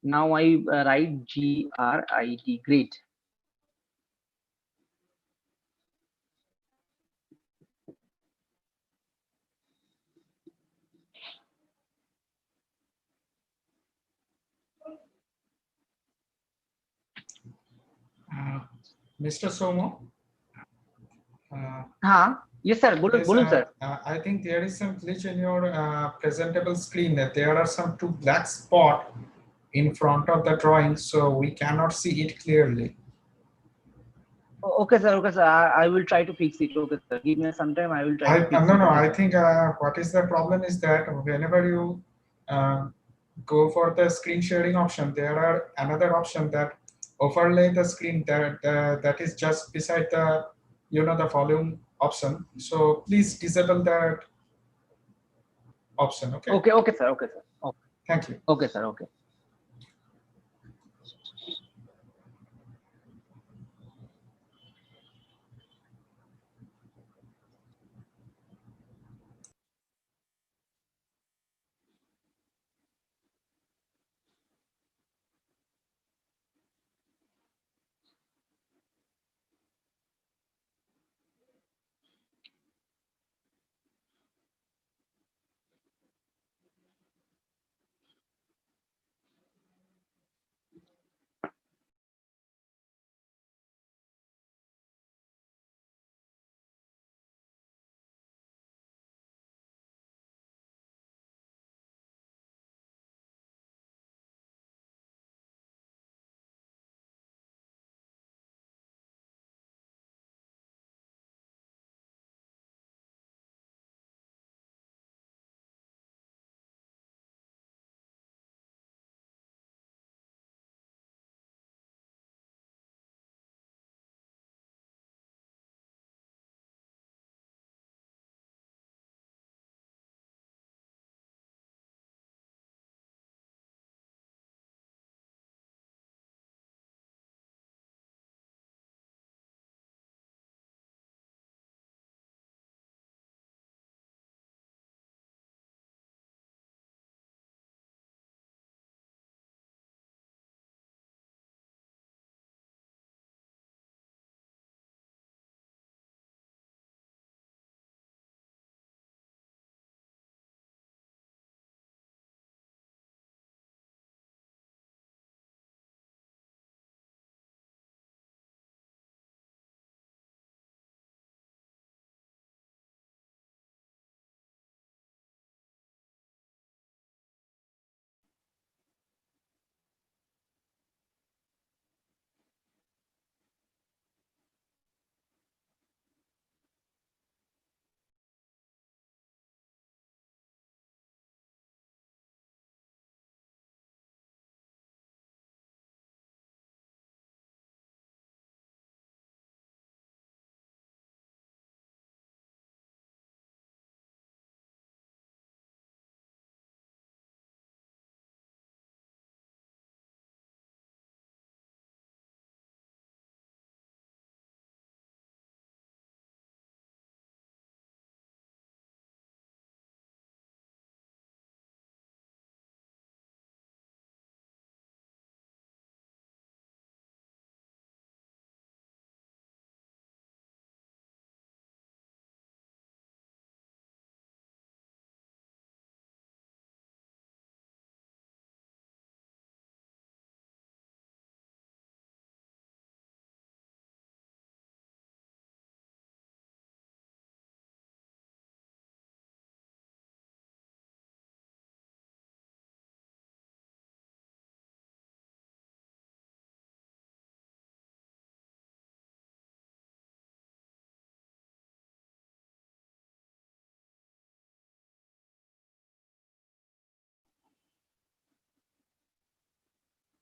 Now I write GRID, grid. Mr. Somo. Huh? Yes, sir. Yes, Bolun, sir. I think there is some glitch in your presentable screen. That there are some two black spot in front of the drawing, so we cannot see it clearly. Okay, sir. Okay, sir. I will try to fix it. Okay, sir. Give me some time. I will try to fix it. No, Okay, I sir. think what is the problem is that whenever you uh, go for the screen sharing option, there are another option that overlay the screen that is just beside the the volume option. So please disable that option. Okay. Okay, okay, sir. Okay, sir. Okay, Thank you. okay, sir. Okay.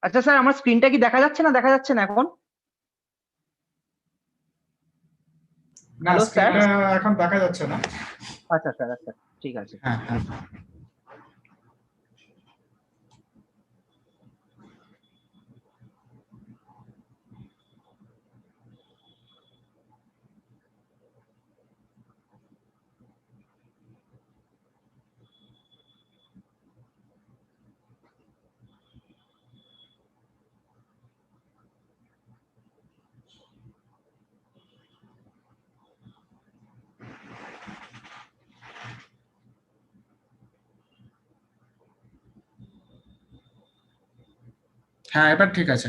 আচ্ছা sir, আমার স্ক্রিনটা কি দেখা যাচ্ছে না এখন? না, hello sir. স্ক্রিনটা এখন দেখা যাচ্ছে না। আচ্ছা স্যার, আচ্ছা ঠিক আছে। হ্যাঁ হ্যাঁ। হ্যাঁ, এবার ঠিক আছে।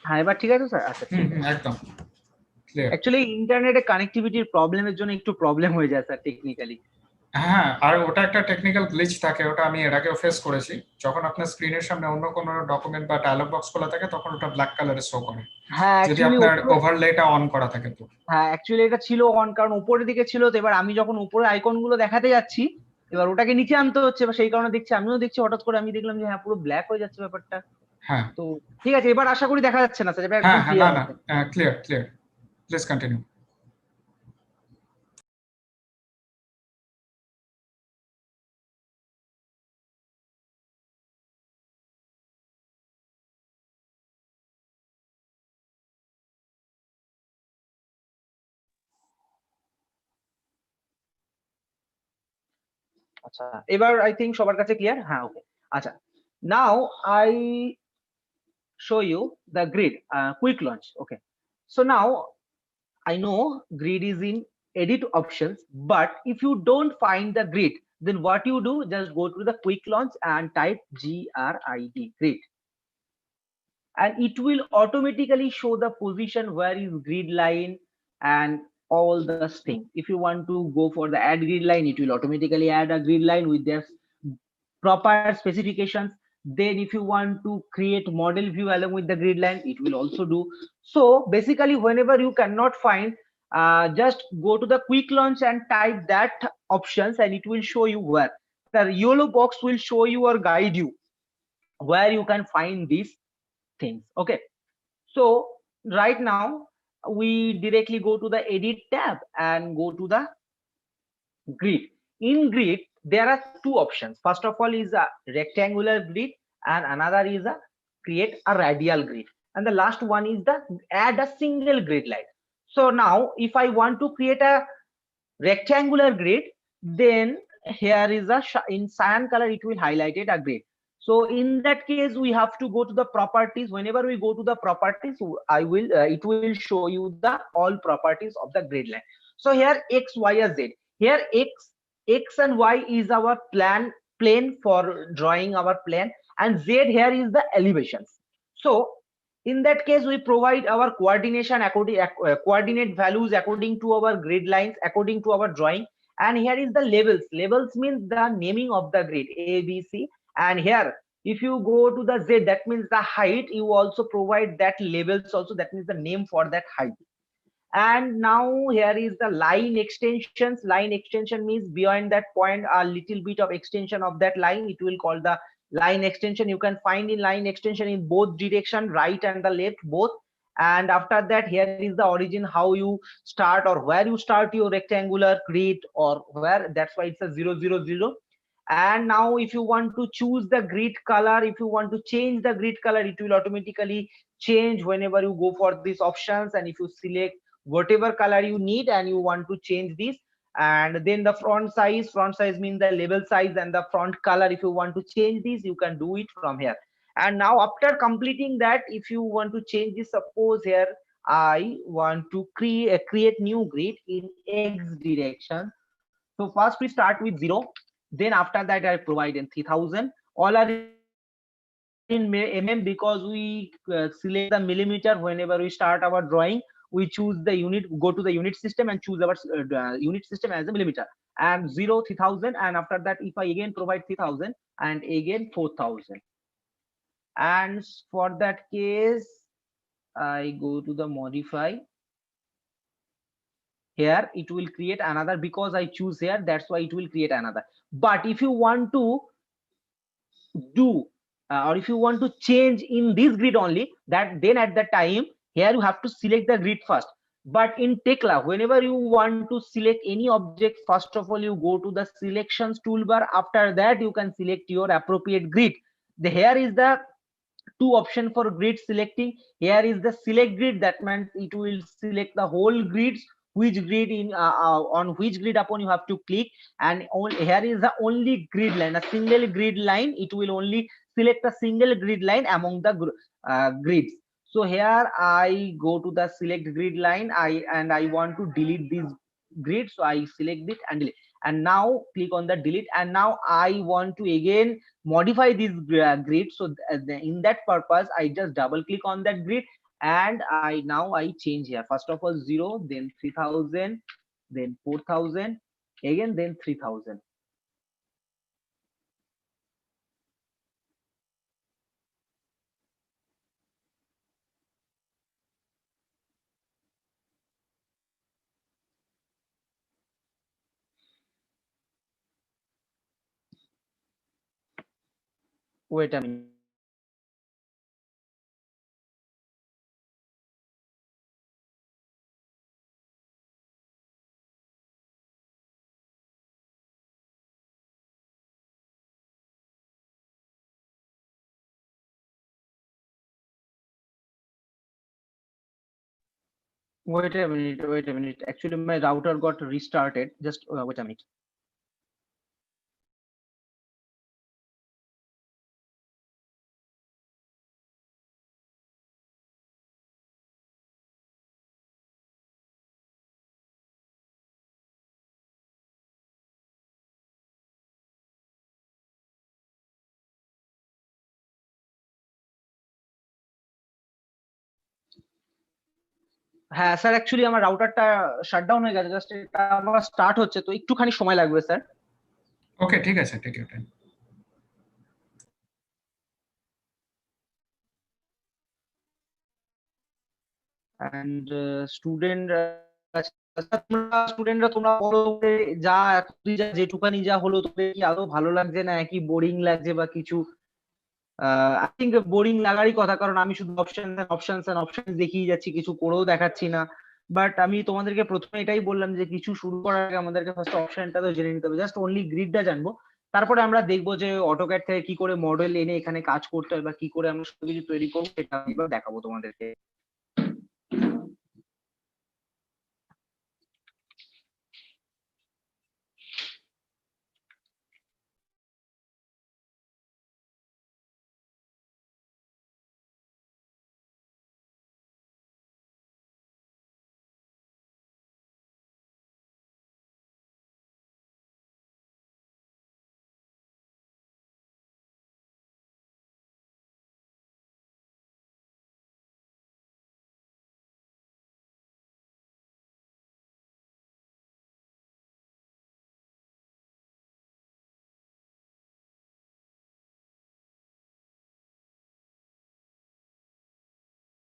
হ্যাঁ, এবার ঠিক আছে স্যার। আচ্ছা ঠিক আছে। একদম ক্লিয়ার। অ্যাকচুয়ালি ইন্টারনেটে কানেক্টিভিটির প্রবলেমের জন্য একটু প্রবলেম হয়ে যায় স্যার টেকনিক্যালি। হ্যাঁ, আর ওটা একটা টেকনিক্যাল গ্লিচ থাকে, ওটা আমি এর আগেও ফেস করেছি। যখন আপনার স্ক্রিনের সামনে অন্য কোনো ডকুমেন্ট বা ডায়লগ বক্স খোলা থাকে তখন ওটা ব্ল্যাক কালারে শো করে, হ্যাঁ যদি অ্যাকচুয়ালি আপনার ওভারলেটা অন করা থাকে তো। হ্যাঁ অ্যাকচুয়ালি এটা ছিল অন, কারণ উপরের দিকে ছিল, তো এবার আমি যখন উপরে আইকন গুলো দেখাতে যাচ্ছি এবার ওটাকে নিচে আনতে হচ্ছে, এবার সেই কারণে দেখছি, আমিও দেখছি হঠাৎ করে আমি দেখলাম যে হ্যাঁ পুরো ব্ল্যাক হয়ে যাচ্ছে ব্যাপারটা। হ্যাঁ তো ঠিক আছে, এবার আশা করি দেখা যাচ্ছে না স্যার, এবার হ্যাঁ একদম হ্যাঁ, না ক্লিয়ার না, আছে। Clear clear, please continue. আচ্ছা এবার আই থিঙ্ক সবার কাছে ক্লিয়ার, হ্যাঁ ওকে। আচ্ছা now I show you the grid quick launch. Okay, so now I know grid is in edit options, but if you don't find the grid, then what you do, just go to the quick launch and type grid, and it will automatically show the position where is grid line and all the things. If you want to go for the add grid line, it will automatically add a grid line with their proper specifications. Then if you want to create model view along with the grid line, it will also do. So basically whenever you cannot find, just go to the quick launch and type that options and it will show you where. The yellow box will show you or guide you where you can find these things. Okay, so right now we directly go to the edit tab and go to the grid. In grid there are two options. First of all is a rectangular grid and another is a create a radial grid, and the last one is the add a single grid line. So now if I want to create a rectangular grid, then here is a in cyan color it will highlight it a grid. So in that case we have to go to the properties. Whenever we go to the properties, I will it will show you the all properties of the grid line. So here x, y, and z. Here x and y is our plane for drawing our plane, and z here is the elevations. So in that case we provide our coordination according coordinate values according to our grid lines, according to our drawing. And here is the levels means the naming of the grid a, b, c. And here if you go to the z, that means the height, you also provide that levels also, that means the name for that height. And now here is the line extensions. Line extension means beyond that point a little bit of extension of that line, it will call the line extension. You can find in line extension in both direction, right and the left both. And after that here is the origin, how you start or where you start your rectangular grid or where, that's why it's a 0 0 0. And now if you want to choose the grid color, if you want to change the grid color, it will automatically change whenever you go for these options. And if you select whatever color you need and you want to change this, and then the front size means the label size and the front color, if you want to change this you can do it from here. And now after completing that, if you want to change this, suppose here I want to create new grid in x direction. So first we start with 0, then after that I provide in 3000. All are in mm because we select the millimeter whenever we start our drawing. We choose the unit, go to the unit system and choose our unit system as a millimeter, and 0 3000. And after that if I again provide 3000 and again 4000, and for that case I go to the modify. Here it will create another, because I choose here, that's why it will create another. But if you want to do or if you want to change in this grid only, that then at that time here you have to select the grid first. But in TEKLA, whenever you want to select any object, first of all you go to the selections toolbar. After that you can select your appropriate grid. Here is the two option for grid selecting. Here is the select grid, that means it will select the whole grids, which grid in on which grid upon you have to click. And here is the only grid line, a single grid line, it will only select a single grid line among the grids. So here I go to the select grid line, I want to delete this grid, so I select it and delete, and now click on the delete. And now I want to again modify this grid. So in that purpose I just double click on that grid and I change here. First of all 0, then 3000, then 4000, again then 3000. Wait a minute. Wait a minute. Actually, my router got restarted. Just wait a minute. হ্যাঁ sir, actually আমার রাউটারটা shutdown হয়ে গেছে, just এটা আবার start হচ্ছে, তো একটুখানি সময় লাগবে স্যার। ওকে, ঠিক আছে, take your time. And student স্টুডেন্টরা তোমরা বলো যা যেটুকানি যা হলো, তোদের কি আদৌ ভালো লাগছে না একই বোরিং লাগছে বা কিছু? আই থিঙ্ক বোরিং লাগারই কথা, কারণ আমি শুধু অপশন দেখিয়ে যাচ্ছি, কিছু করেও দেখাচ্ছি না। বাট আমি তোমাদেরকে প্রথমে এটাই বললাম যে কিছু শুরু করার আগে আমাদেরকে ফার্স্ট অপশনটা তো জেনে নিতে হবে, জাস্ট অনলি গ্রিডটা জানবো, তারপরে আমরা দেখবো যে অটোক্যাড থেকে কি করে মডেল এনে এখানে কাজ করতে হয় বা কি করে আমরা সবকিছু তৈরি করবো, সেটা এবার দেখাবো তোমাদেরকে।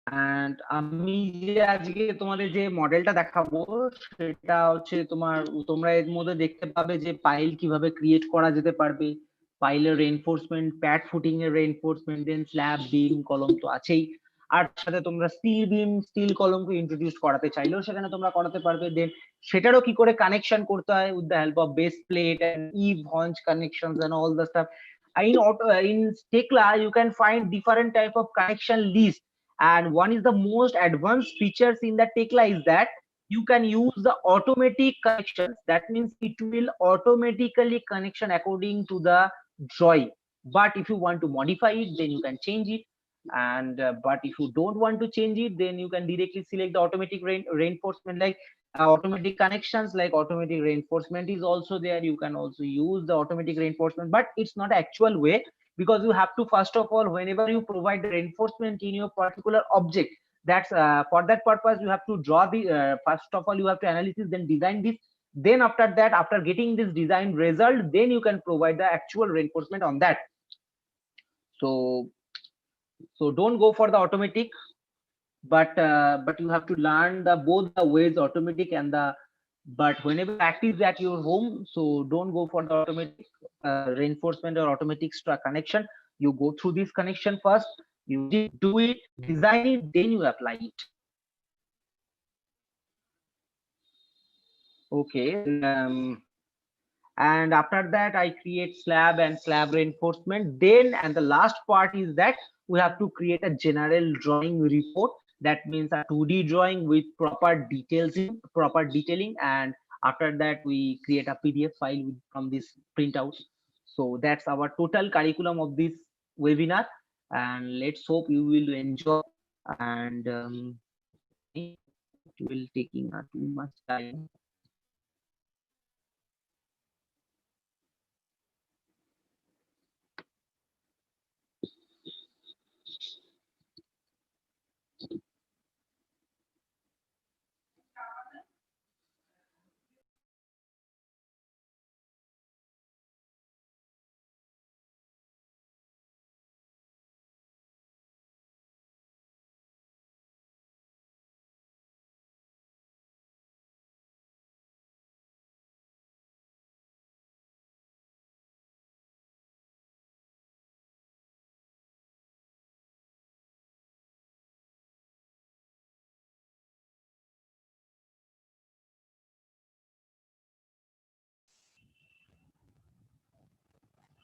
এন্ড আমি যে আজকে তোমাদের যে মডেলটা দেখাবো সেটা হচ্ছে তোমরা এর মধ্যে দেখতে পাবে যে পাইল কিভাবে ক্রিয়েট করা যেতে পারবে, পাইলের রেইনফোর্সমেন্ট, প্যাড ফুটিং এর রেইনফোর্সমেন্ট, দেন স্ল্যাব বিম কলম তো আছেই, আর সাথে তোমরা স্টিল বিম স্টিল কলমকে ইন্ট্রোডিউস করাতে চাইলেও সেখানে তোমরা করাতে পারবে। দেন সেটারও কি করে কানেকশন করতে হয় with the help of base plate and eaves haunch connections and all the stuff. In TEKLA you can find different type of connection list, and one is the most advanced features in the TEKLA is that you can use the automatic connections. That means it will automatically connection according to the drawing, but if you want to modify it then you can change it, and but if you don't want to change it then you can directly select the automatic reinforcement, like automatic connections, like automatic reinforcement is also there. You can also use the automatic reinforcement, but it's not actual way, because you have to first of all, whenever you provide the reinforcement in your particular object, that's for that purpose you have to draw the first of all you have to analysis, then design this, then after that, after getting this design result, then you can provide the actual reinforcement on that. So don't go for the automatic, but you have to learn the both the ways, automatic and the, but whenever practice at your home, so don't go for the automatic reinforcement or automatic connection. You go through this connection first, you do it, design it, then you apply it. Okay. And after that I create slab and slab reinforcement, then and the last part is that we have to create a general drawing report. That means a 2D drawing with proper details in proper detailing, and after that we create a PDF file from this printout. So that's our total curriculum of this webinar, and let's hope you will enjoy, and it will taking too much time.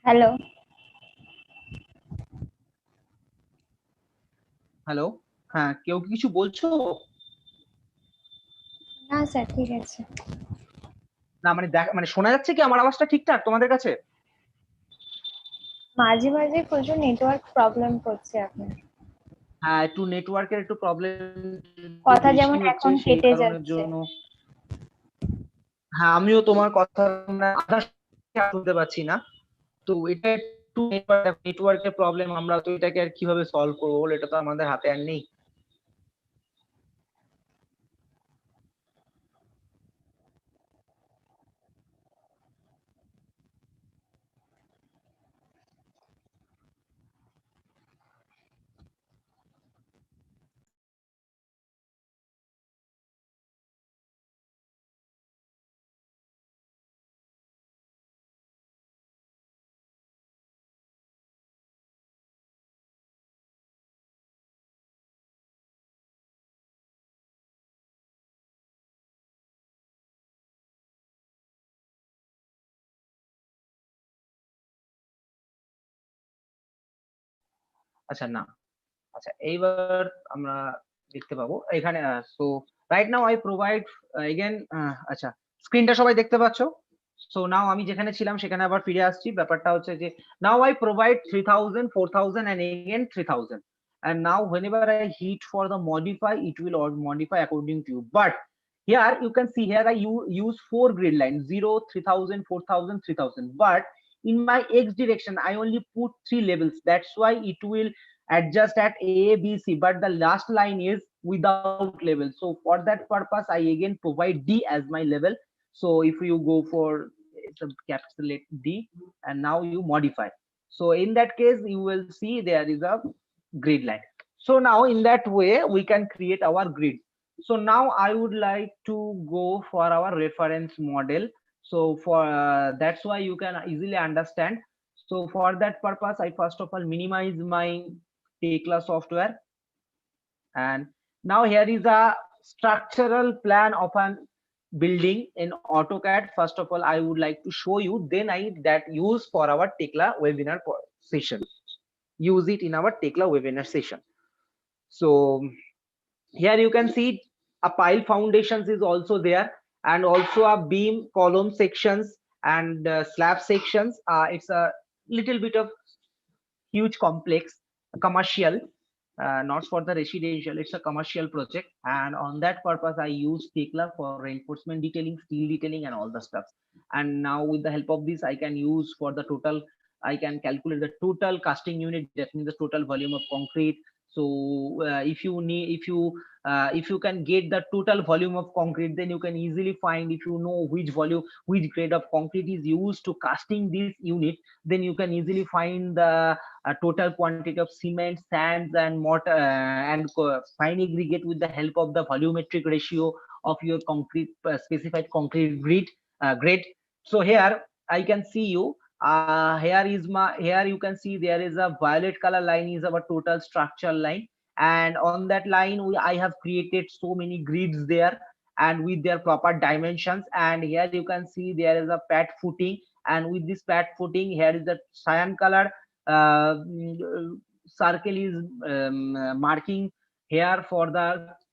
Hello. Hello, হ্যাঁ, কেউ কি কিছু বলছো? না sir, ঠিক আছে। না মানে মানে শোনা যাচ্ছে কি আমার আওয়াজটা ঠিকঠাক তোমাদের কাছে? মাঝে মাঝে প্রচুর নেটওয়ার্ক প্রবলেম করছে আপনার। হ্যাঁ, একটু নেটওয়ার্কের একটু প্রবলেম, কথা বৃষ্টি যেমন হচ্ছে এখন সেই কেটে কারণের যাচ্ছে। জন্য। হ্যাঁ, আমিও তোমার কথা আধা শুনতে পাচ্ছি না। তো এটা একটু নেটওয়ার্কের প্রবলেম, আমরা তো এটাকে আর কিভাবে সলভ করবো বলে, এটা তো আমাদের হাতে আর নেই। আচ্ছা, না, আচ্ছা, এইবার আমরা দেখতে পাবো এখানে। So right now I provide again. আচ্ছা, স্ক্রিনটা সবাই দেখতে পাচ্ছো? সো নাও আমি যেখানে ছিলাম সেখানে আবার ফিরে আসছি। ব্যাপারটা হচ্ছে যে now I provide 3000, 4000 and again 3000, and now whenever I hit for the modify, it will all modify according to you. But here you can see, here I use 4 grid lines: 0, 3000, 4000, 3000. But in my x direction I only put 3 levels. That's why it will adjust at A, B, C, but the last line is without level. So for that purpose, I again provide D as my level. So if you go for encapsulate D and now you modify. So in that case, you will see there is a grid line. So now in that way, we can create our grid. So now I would like to go for our reference model. So for that's why you can easily understand. So for that purpose, I first of all minimize my TEKLA software, and now here is a structural plan of an building in AutoCAD. First of all, I would like to show you, then I that use for our TEKLA webinar session. Use it in our TEKLA webinar session. So here you can see a pile foundations is also there, and also a beam column sections and slab sections. It's a little bit of huge complex commercial, not for the residential. It's a commercial project, and on that purpose I use TEKLA for reinforcement detailing, steel detailing, and all the stuff. And now with the help of this, I can use for the total, I can calculate the total casting unit, that means the total volume of concrete. So if you need, if you can get the total volume of concrete, then you can easily find, if you know which volume, which grade of concrete is used to casting this unit, then you can easily find the total quantity of cement, sands, and mortar, and fine aggregate with the help of the volumetric ratio of your concrete specified concrete grade. So here I can see you. Here you can see there is a violet color line is our total structural line, and on that line I have created so many grids there, and with their proper dimensions. And here you can see there is a pad footing, and with this pad footing, here is the cyan color circle is marking here for the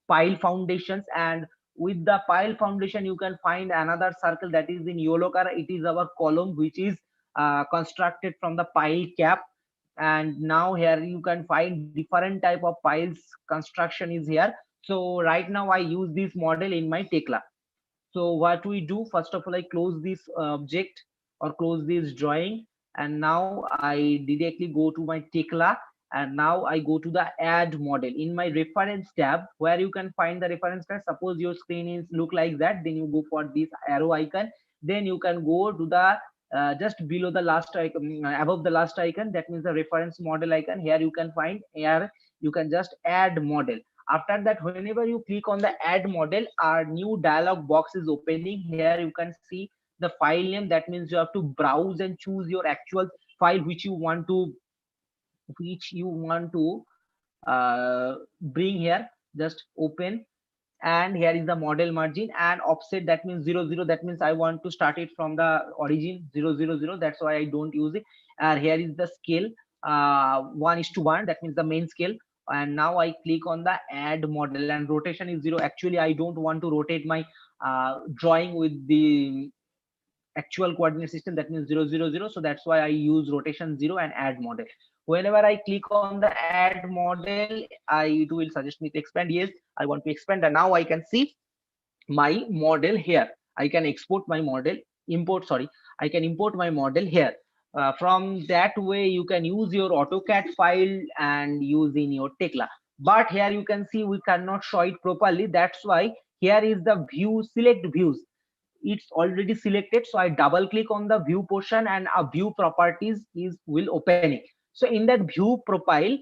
pile foundations. And with the pile foundation you can find another circle that is in yellow color. It is our column which is constructed from the pile cap. And now here you can find different type of piles construction is here. So right now I use this model in my TEKLA. So what we do, first of all, I close this object or close this drawing, and now I directly go to my TEKLA, and now I go to the add model in my reference tab, where you can find the reference tab. Suppose your screen is look like that, then you go for this arrow icon, then you can go to the just below the last icon, above the last icon, that means the reference model icon. Here you can find, here you can just add model. After that, whenever you click on the add model, our new dialog box is opening. Here you can see the file name. That means you have to browse and choose your actual file which you want to, bring here. Just open, and here is the model margin, and offset, that means 0 0, that means I want to start it from the origin 0 0 0, that's why I don't use it. And here is the scale, 1:1, that means the main scale. And now I click on the add model, and rotation is 0. Actually I don't want to rotate my drawing with the actual coordinate system, that means 0 0 0, so that's why I use rotation 0 and add model. Whenever I click on the add model, it will suggest me to expand. Yes, I want to expand, and now I can see my model here. I can export my model, import, sorry, I can import my model here. From that way you can use your AutoCAD file and use in your Tekla. But here you can see we cannot show it properly, that's why here is the view, select views. It's already selected, so I double click on the view portion, and a view properties is will open it. So in that view profile,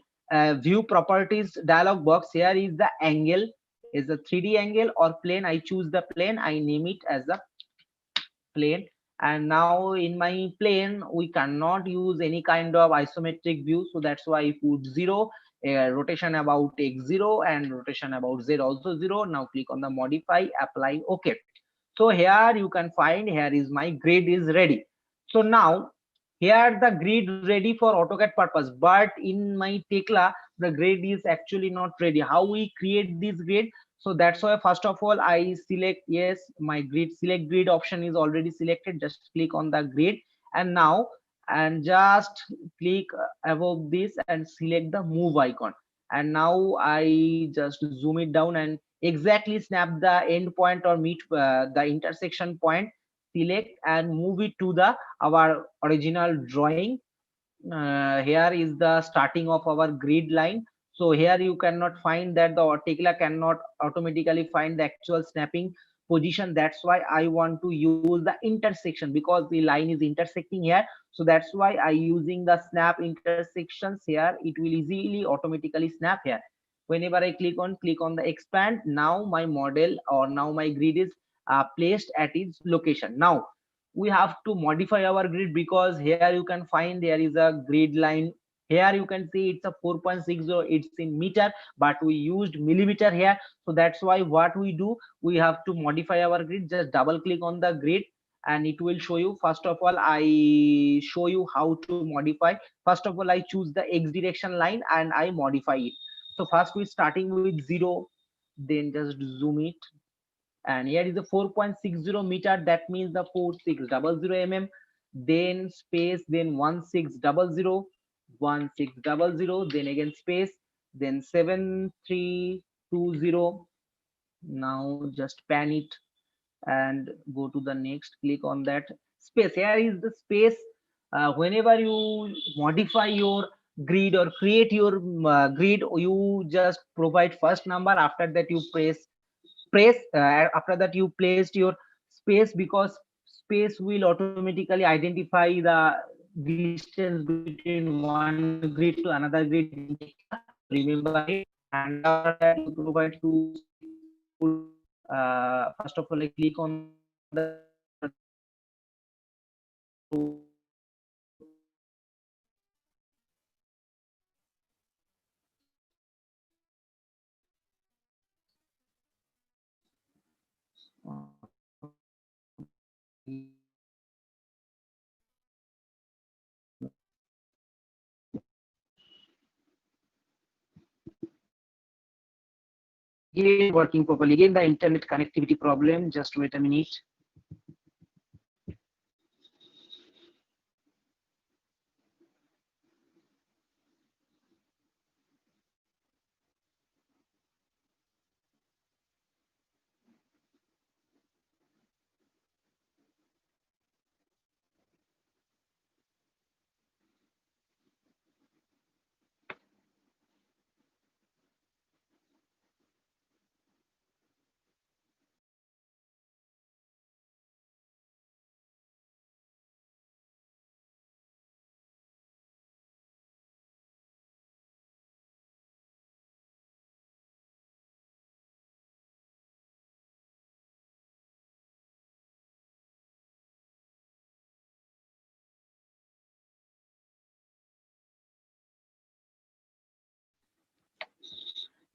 view properties dialog box, here is the angle, is a 3D angle or plane. I choose the plane, I name it as a plane. And now in my plane we cannot use any kind of isometric view, so that's why I put 0, rotation about x 0, and rotation about z also 0. Now click on the modify, apply, okay. So here you can find, here is my grid is ready. So now here the grid ready for AutoCAD purpose, but in my Tekla the grid is actually not ready. How we create this grid? So that's why first of all I select, yes, my grid, select grid option is already selected. Just click on the grid, and now and just click above this and select the move icon. And now I just zoom it down and exactly snap the end point or meet the intersection point, select and move it to the our original drawing. Here is the starting of our grid line. So here you cannot find that, the Tekla cannot automatically find the actual snapping position. That's why I want to use the intersection, because the line is intersecting here. So that's why I using the snap intersections here. It will easily automatically snap here. Whenever I click on the expand, now my model or now my grid is placed at its location. Now we have to modify our grid, because here you can find there is a grid line. Here you can see it's a 4.60, it's in meter, but we used millimeter here. So that's why what we do, we have to modify our grid. Just double click on the grid and it will show you. First of all I show you how to modify. First of all I choose the x direction line and I modify it. So first we starting with 0, then just zoom it, and here is the 4.60 meter, that means the 4600 then space, then 1600, then again space, then 7320. Now just pan it and go to the next, click on that space. Here is the space. Whenever you modify your grid or create your grid, you just provide first number, after that you after that you placed your space, because space will automatically identify the distance between one grid to another grid in Tekla. Remember it. And after that you provide two first of all I click on the again working properly. Again the internet connectivity problem, just wait a minute.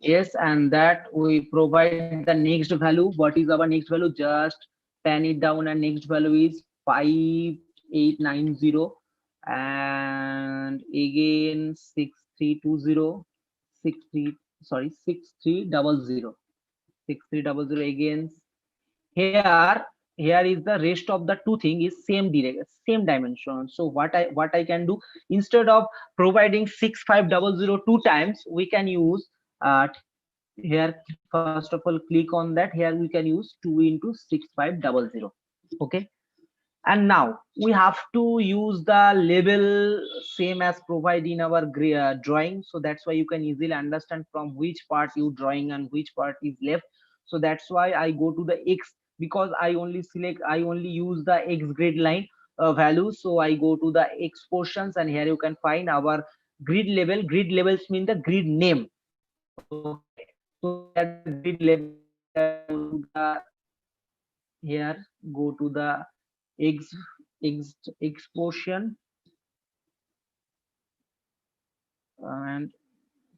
Yes, and that we provide the next value. What is our next value? Just pan it down, and next value is 5890, and again 6320, 63, sorry, 6300, 6300 again. Here is the rest of the two thing is same direct, same dimension. So what I can do, instead of providing 6500 two times, we can use here. First of all, click on that. Here we can use 2 into 6500. Okay, and now we have to use the label same as provide in our drawing. So that's why you can easily understand from which part you drawing and which part is left. So that's why I go to the X, because I only use the X grid line value. So I go to the X portions, and here you can find our grid level. Grid levels mean the grid name. Okay, so here the grid level, here go to the X, X portion, and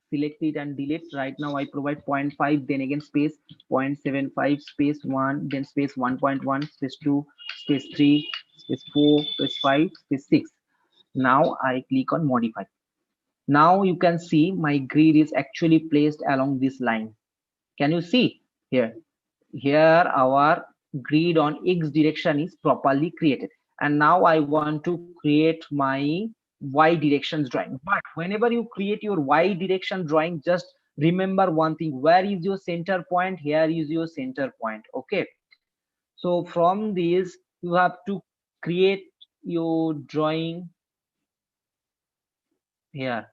select it and delete. Right now I provide 0.5, then again space 0.75, space 1, then space 1.1, space 2, space 3, space 4, space 5, space 6. Now I click on modify. Now you can see my grid is actually placed along this line. Can you see here? Here our grid on X direction is properly created, and now I want to create my Y directions drawing. But whenever you create your Y direction drawing, just remember one thing: where is your center point? Here is your center point. Okay, so from this you have to create your drawing here.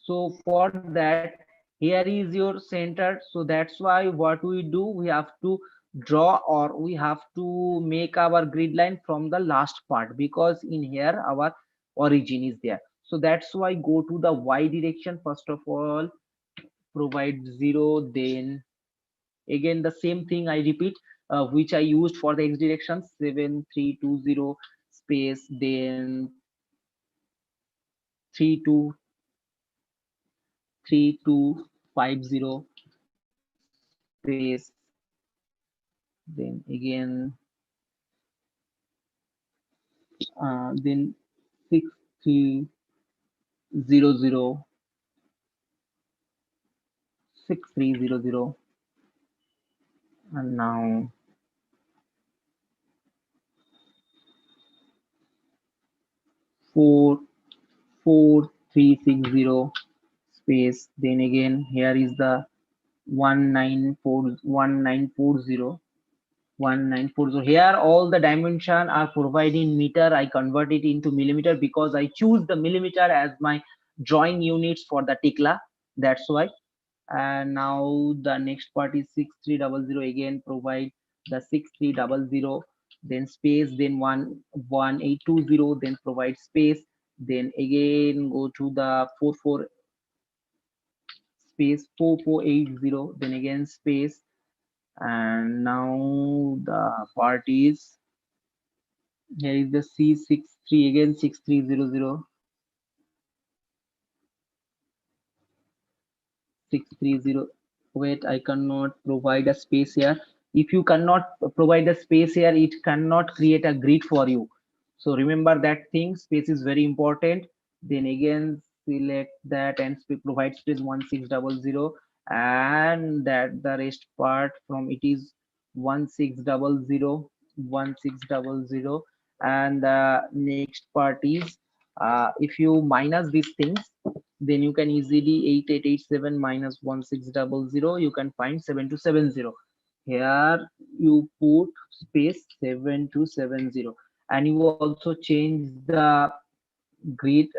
So for that, here is your center. So that's why what we do, we have to draw, or we have to make our grid line from the last part, because in here our origin is there. So that's why go to the Y direction. First of all, provide 0, then again the same thing I repeat, which I used for the X direction, 7320 space, then 3250 space, then again then 6300, 6300, and now 44360 space, then again here is the 1940. Here all the dimension are provided in meter. I convert it into millimeter because I choose the millimeter as my drawing units for the TEKLA. That's why. And now the next part is 6300. Again provide the 6300, then space, then 11820, then provide space, then again go to the 44 space 4480, then again space, and now the part is, here is the C63, again 6300, 630. Wait, I cannot provide a space here. If you cannot provide a space here, it cannot create a grid for you. So remember that thing, space is very important. Then again select that and provide space 1600, and that the rest part from it is 1600, 1600, and the next part is, if you minus these things, then you can easily 8887 minus 1600, you can find 7270. Here you put space 7270, and you also change the grid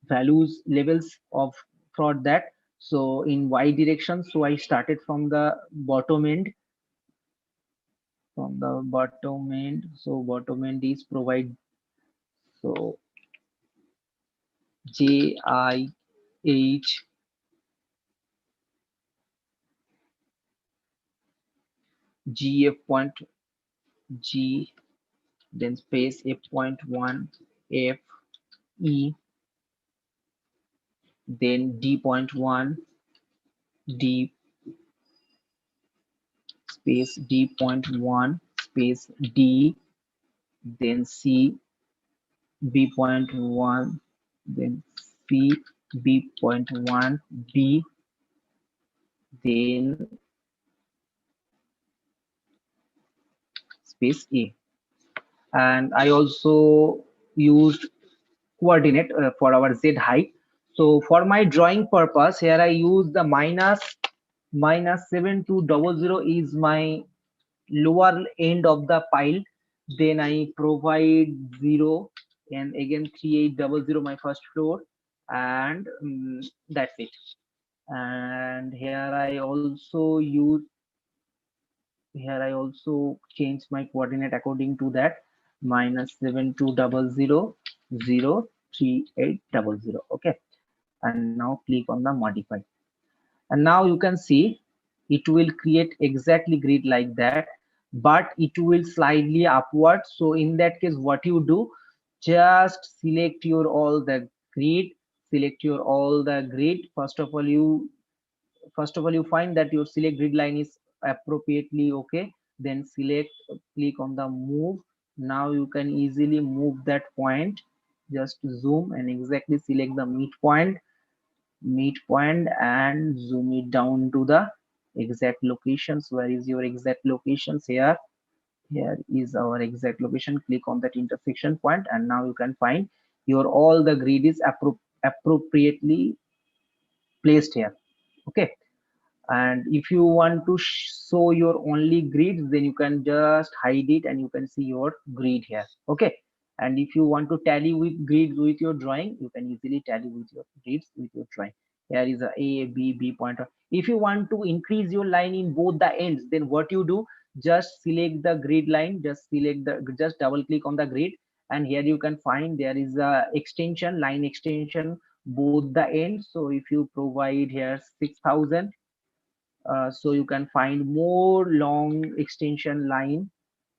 values levels of for that. So in Y direction, so I started from the bottom end, so bottom end is provide, so JIH GF point G, then space F.1 F E, then D.1 D space D.1 space D, then C B.1, then C B.1 B, then space A. And I also used coordinate for our Z height. So for my drawing purpose, here I use the -7200 is my lower end of the pile. Then I provide 0 and again 3800 my first floor, and that's it. And here I also change my coordinate according to that, -7200 03800. Okay, and now click on the modify, and now you can see it will create exactly grid like that, but it will slightly upward. So in that case, what you do, just select your all the grid, first of all you find that your select grid line is appropriately okay, then click on the move. Now you can easily move that point, just zoom and exactly select the midpoint and zoom it down to the exact locations. Where is your exact locations? Here is our exact location. Click on that intersection point, and now you can find your all the grid is appropriately placed here. Okay, and if you want to show your only grids, then you can just hide it and you can see your grid here. Okay, and if you want to tally with grids with your drawing, you can easily tally with your grids with your drawing. Here is a B pointer. If you want to increase your line in both the ends, then what you do, just select the grid line, just double click on the grid, and here you can find there is a line extension both the ends. So if you provide here 6000, so you can find more long extension line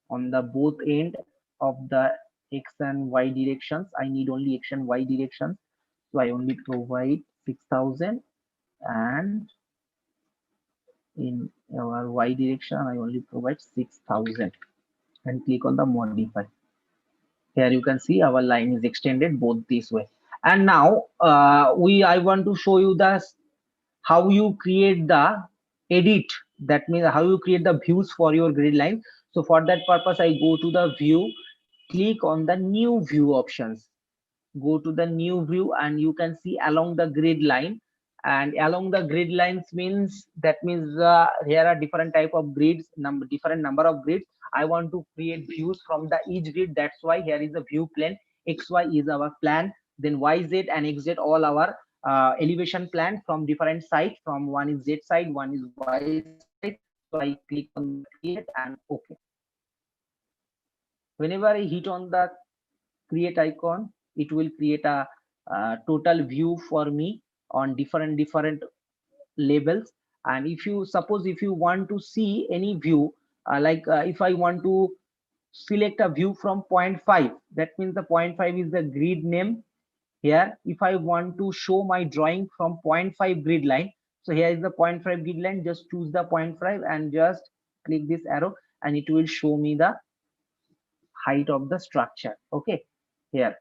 on the both end of the x and y directions. I need only x and y directions, so I only provide 6000, and in our y direction I only provide 6000 and click on the modify. Here you can see our line is extended both this way. And now I want to show you the how you create the edit, that means how you create the views for your grid line. So for that purpose, I go to the view, click on the new view options, go to the new view, and you can see along the grid line. And along the grid lines means here are different type of grids, different number of grids. I want to create views from the each grid, that's why here is a view plane. XY is our plan, then YZ and XZ all our elevation plan from different sides, from one is Z side, one is Y side. So I click on the create and okay. Whenever I hit on the create icon, it will create a total view for me on different labels. And if you want to see any view, if I want to select a view from point 5, that means the point 5 is the grid name. Here if I want to show my drawing from point 5 grid line, so here is the point 5 grid line, just choose the point 5 and just click this arrow, and it will show me the height of the structure. Okay, here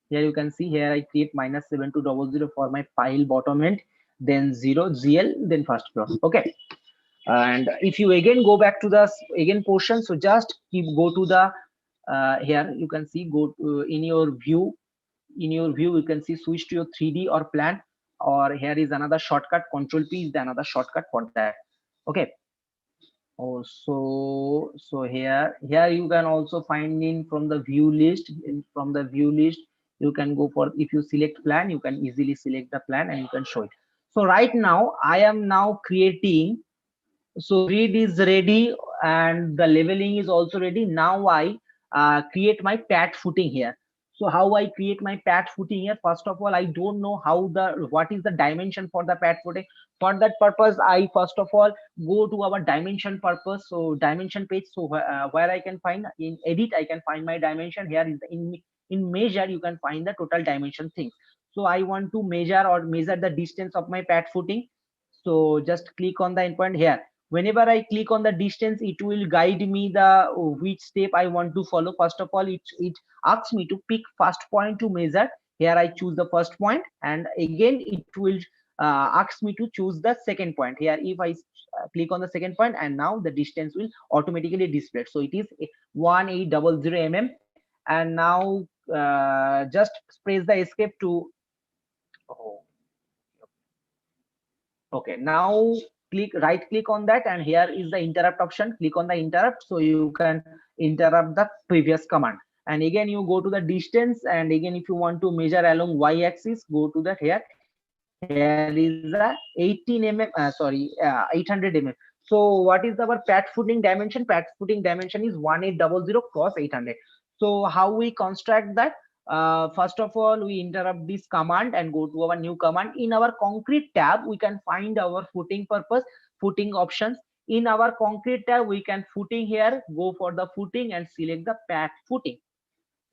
you can see, here I create -7200 for my pile bottom end, then 0 GL, then first floor. Okay, and if you again go back to the portion, so just go to the here you can see, go to, in your view you can see switch to your 3D or plan, or here is another shortcut, Control P is the another shortcut for that. Okay, so here you can also find in from the view list. From the view list you can go for, if you select plan, you can easily select the plan and you can show it. So right now I am now creating, so grid is ready and the leveling is also ready. Now I create my pad footing here. So how I create my pad footing here, first of all, I don't know what is the dimension for the pad footing. For that purpose, I first of all go to our dimension purpose, so dimension page. So where I can find in edit, I can find my dimension. Here is in measure, you can find the total dimension thing. So I want to measure the distance of my pad footing. So just click on the endpoint here. Whenever I click on the distance, it will guide me the which step I want to follow. First of all, it asks me to pick first point to measure. Here I choose the first point, and again it will ask me to choose the second point. Here if I click on the second point, and now the distance will automatically display. So it is 1800 mm, and now just press the escape to. Oh, okay, now right click on that, and here is the interrupt option. Click on the interrupt, so you can interrupt the previous command. And again you go to the distance, and again if you want to measure along y axis, go to that. Here is a 18 mm, 800 mm. So what is our pad footing dimension? Pad footing dimension is 1800 cross 800. So how we construct that? First of all, we interrupt this command and go to our new command. In our concrete tab, we can find our footing purpose, footing options. In our concrete tab, we can footing here, go for the footing and select the pad footing.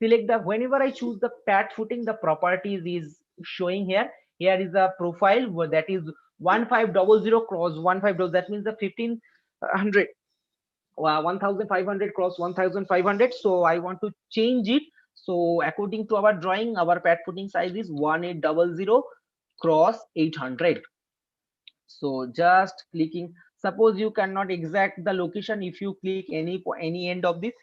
Select the, whenever I choose the pad footing, the properties is showing here. Here is the profile that is 1500 cross 1500. That means the 1500 1500 cross 1500. So I want to change it. So according to our drawing, our pad footing size is 1800 cross 800. So just clicking, suppose you cannot exact the location. If you click any end of this,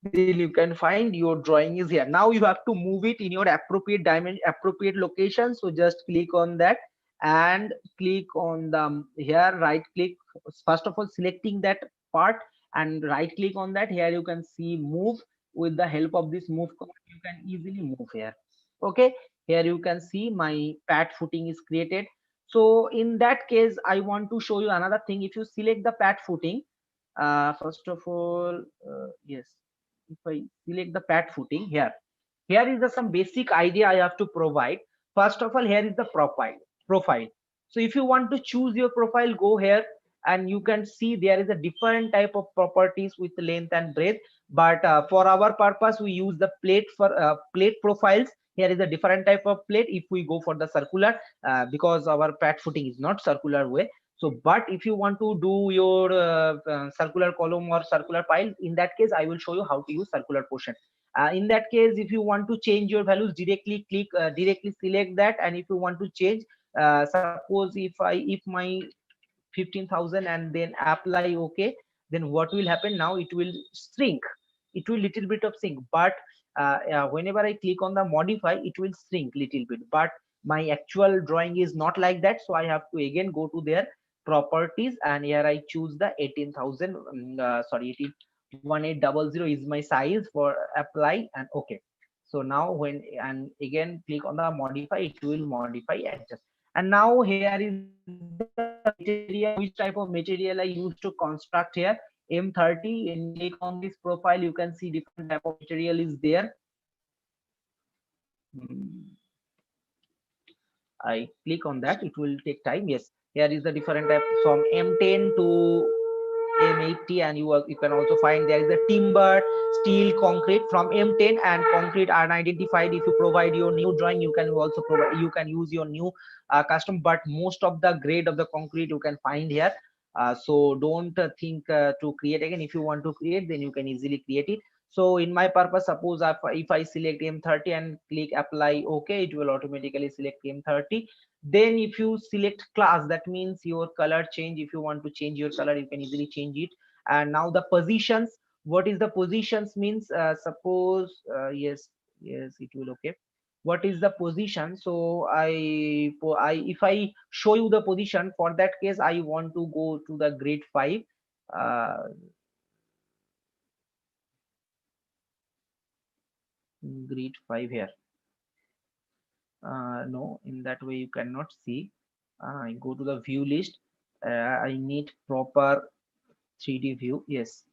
then you can find your drawing is here. Now you have to move it in your appropriate dimension, appropriate location. So just click on that and click on the here, right click, first of all selecting that part, and right click on that. Here you can see move. With the help of this move command, you can easily move here. Okay, here you can see my pad footing is created. So in that case, I want to show you another thing. If you select the pad footing, first of all, yes, if I select the pad footing here, here is the some basic idea I have to provide. First of all, here is the profile. So if you want to choose your profile, go here, and you can see there is a different type of properties with length and breadth. But for our purpose, we use the plate for plate profiles. Here is a different type of plate. If we go for the circular, because our pad footing is not circular way. So but if you want to do your circular column or circular pile, in that case I will show you how to use circular portion. In that case, if you want to change your values, directly click, directly select that. And if you want to change, suppose if my 15,000 and then apply okay, then what will happen? Now it will shrink, it will little bit of shrink. But whenever I click on the modify, it will shrink little bit. But my actual drawing is not like that, so I have to again go to their properties, and here I choose the 18,000, sorry, 1800 is my size for apply and okay. So now when, and again click on the modify, it will modify, adjust. And now here is the material, which type of material I used to construct here, M30. And click on this profile, you can see different type of material is there. I click on that, it will take time. Yes, here is the different type from M10 to M80, and you can also find there is a timber, steel, concrete. From M10 and concrete are identified. If you provide your new drawing, you can also provide, you can use your new custom. But most of the grade of the concrete you can find here. So don't think to create again. If you want to create, then you can easily create it. So in my purpose, suppose if I select M30 and click apply okay, it will automatically select M30. Then if you select class, that means your color change. If you want to change your color, you can easily change it. And now the positions, what is the positions means, suppose yes, it will okay. What is the position? So if I show you the position, for that case I want to go to the grade 5. Grade 5 here. No, in that way you cannot see. I go to the view list. I need proper 3D view. Yes.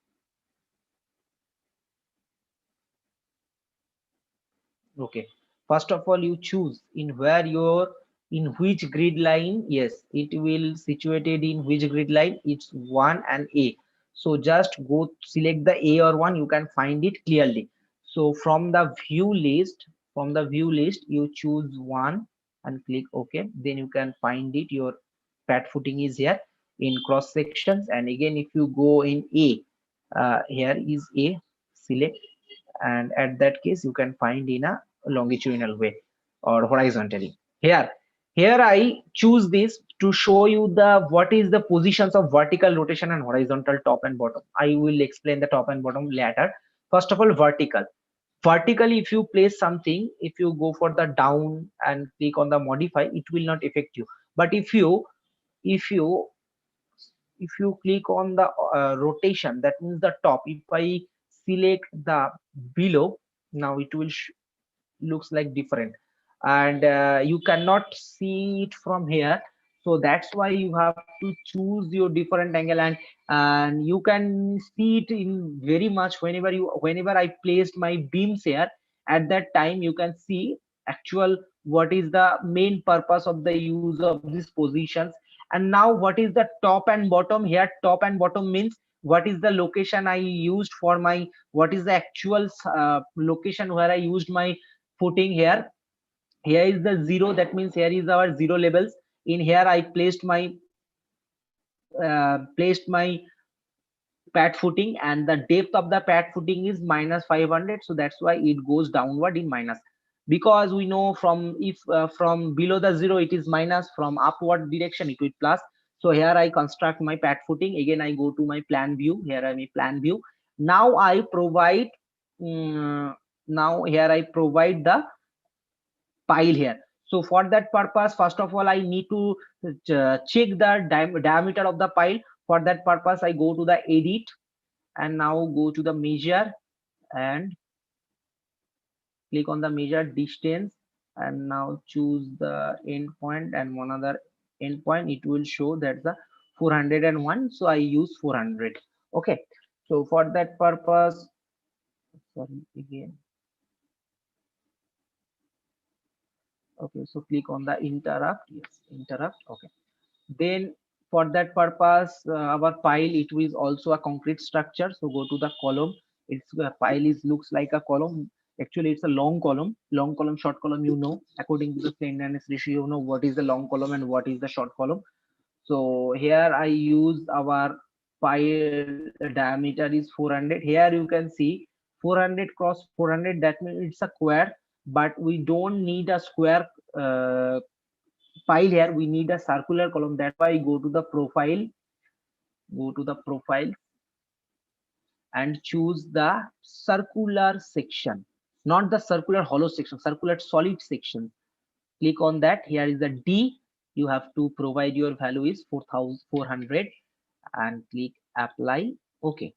Okay. First of all, you choose in where your, in which grid line. Yes, it will situated in which grid line. It's 1 and A. So just go select the A or 1. You can find it clearly. So from the view list, you choose 1 and click OK. Then you can find it your pad footing is here in cross sections. And again, if you go in A, here is A, select, and at that case you can find in a longitudinal way or horizontally. Here I choose this to show you the what is the positions of vertical rotation and horizontal top and bottom. I will explain the top and bottom later. First of all, vertically, if you place something, if you go for the down and click on the modify, it will not affect you. But if you click on the rotation, that means the top, if I select the below, now it will looks like different, and you cannot see it from here. So that's why you have to choose your different angle, and you can see it in very much whenever I placed my beams here. At that time you can see actual what is the main purpose of the use of these positions. And now what is the top and bottom? Here top and bottom means what is the location I used for my, what is the actual location where I used my footing. Here is the zero, that means here is our zero levels. In here I placed my pad footing, and the depth of the pad footing is -500, so that's why it goes downward in minus. Because we know from, if from below the zero it is minus, from upward direction it will plus. So here I construct my pad footing. Again I go to my plan view. Here I am plan view. Now I provide now here I provide the pile here. So for that purpose, first of all I need to check the diameter of the pile. For that purpose I go to the edit, and now go to the measure and click on the measure distance, and now choose the endpoint and one other endpoint. It will show that the 401, so I use 400. Okay, so for that purpose, sorry again. Okay, so click on the interrupt. Yes, interrupt. Okay, then for that purpose, our pile, it is also a concrete structure. So go to the column. Its pile is looks like a column. Actually it's a long column, short column, you know, according to the slenderness ratio, you know what is the long column and what is the short column. So here I use our pile diameter is 400. Here you can see 400 cross 400, that means it's a square, but we don't need a square pile here. We need a circular column. That's why I go to the profile, and choose the circular section, not the circular hollow section, circular solid section. Click on that. Here is the D. You have to provide your value is 4400 and click apply. Okay,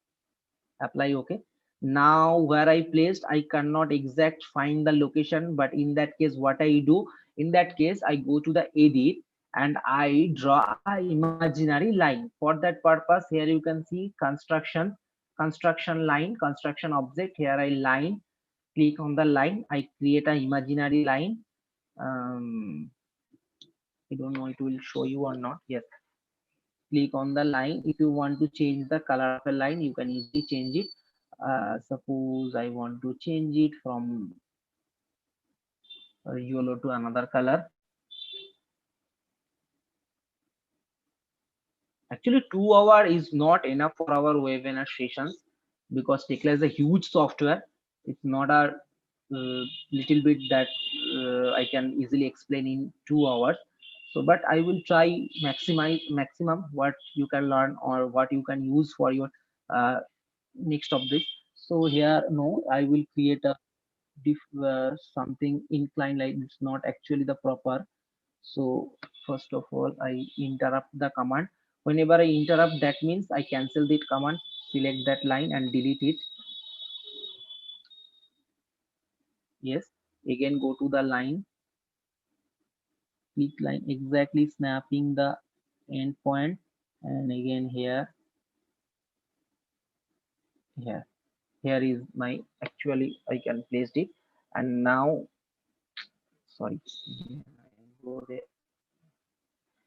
apply. Okay, now where I placed, I cannot exact find the location, but in that case what I do, in that case I go to the edit and I draw a imaginary line. For that purpose, here you can see construction line, construction object. Here I line, click on the line, I create an imaginary line. I don't know it will show you or not. Yes, click on the line. If you want to change the color of a line, you can easily change it. Suppose I want to change it from yellow to another color. Actually 2 hours is not enough for our webinar sessions, because TEKLA is a huge software. It's not a little bit that I can easily explain in 2 hours. So but I will try maximum what you can learn or what you can use for your next of this. So here no, I will create a something inclined, like it's not actually the proper. So first of all I interrupt the command. Whenever I interrupt, that means I cancel that command, select that line and delete it. Yes, again go to the line, click line, exactly snapping the endpoint, and again here is my, actually I can place it. And now sorry, go there.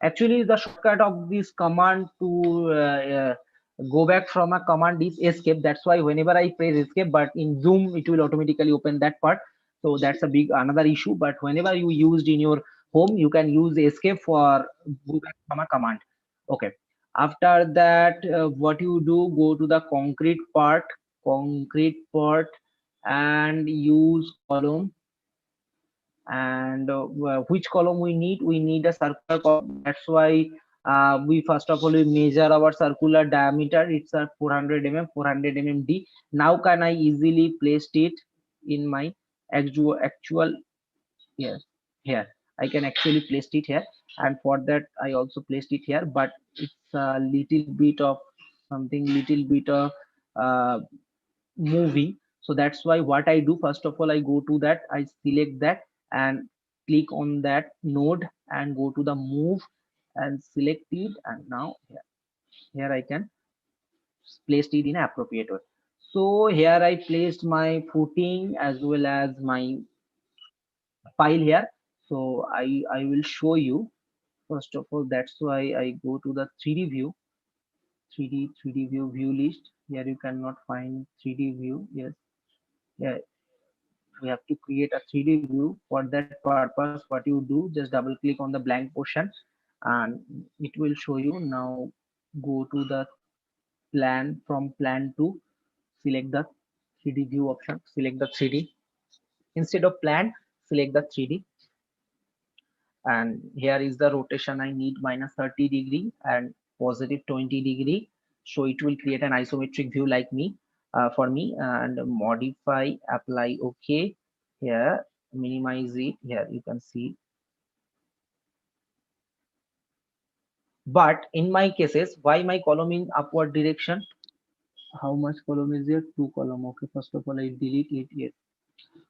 Actually the shortcut of this command to go back from a command is escape. That's why whenever I press escape, but in Zoom it will automatically open that part. So that's a big another issue. But whenever you used in your home, you can use escape for go back from a command. Okay. After that, what you do, go to the concrete part, and use column. And which column we need? We need a circular column. That's why we first of all we measure our circular diameter. It's a 400 mm, 400 mm. Now can I easily place it in my actual yes, here I can actually place it here, and for that I also placed it here, but it's a little bit of something, little bit of uh, moving. So that's why what I do, first of all I go to that, I select that and click on that node and go to the move and select it, and now here I can place it in appropriate way. So here I placed my footing as well as my file here. So I will show you. First of all, that's why I go to the 3D view, 3D view list. Here you cannot find 3D view. Yes, yeah, we have to create a 3D view. For that purpose, what you do, just double click on the blank portion, and it will show you. Now go to the plan, from plan to select the 3D view option. Select the 3D instead of plan. Select the 3D, and here is the rotation. I need minus 30° and positive 20°, so it will create an isometric view like me, for me. And modify, apply, okay. Here minimize it. Here you can see, but in my cases, why my column in upward direction? How much column is there? Two column. Okay, first of all I delete it. Yes,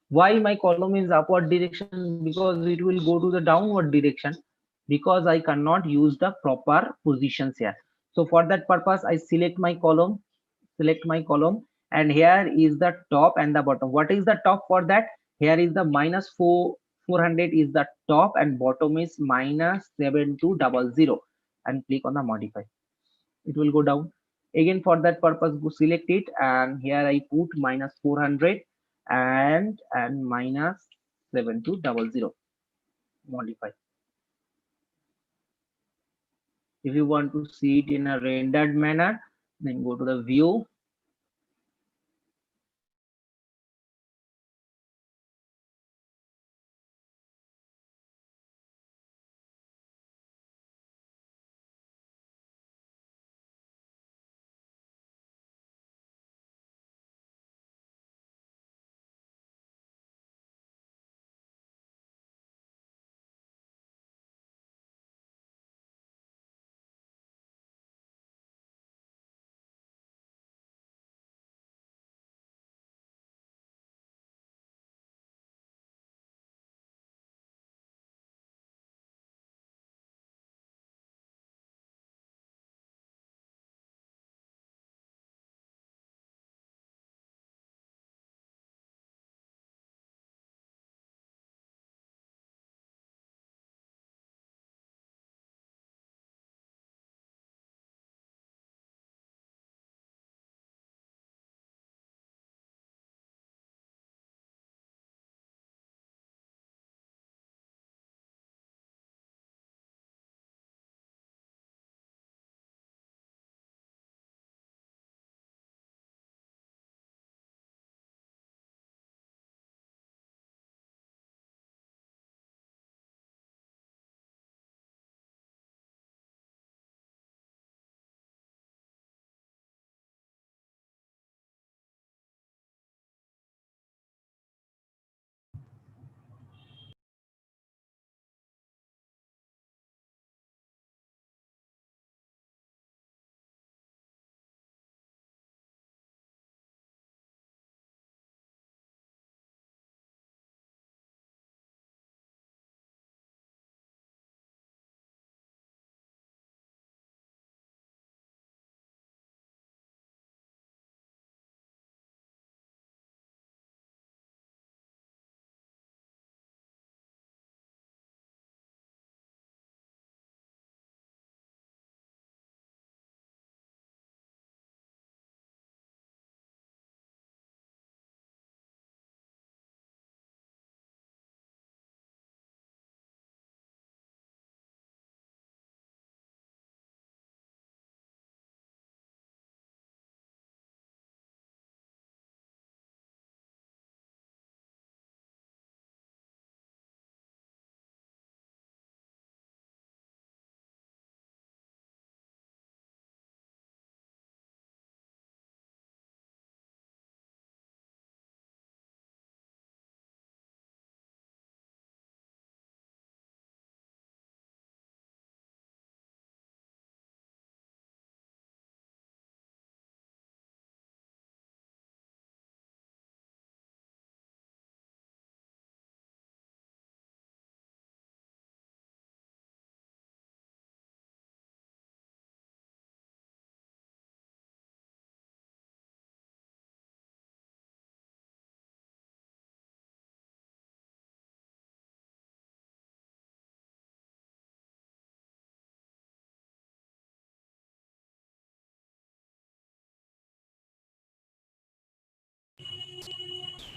why my column is upward direction? Because it will go to the downward direction, because I cannot use the proper positions here. So for that purpose I select my column, and here is the top and the bottom. What is the top? For that, here is the minus 400 is the top, and bottom is minus 7200, and click on the modify. It will go down again. For that purpose, go select it, and here I put minus 400 and minus 7200, modify. If you want to see it in a rendered manner, then go to the view,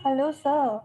Hello, sir.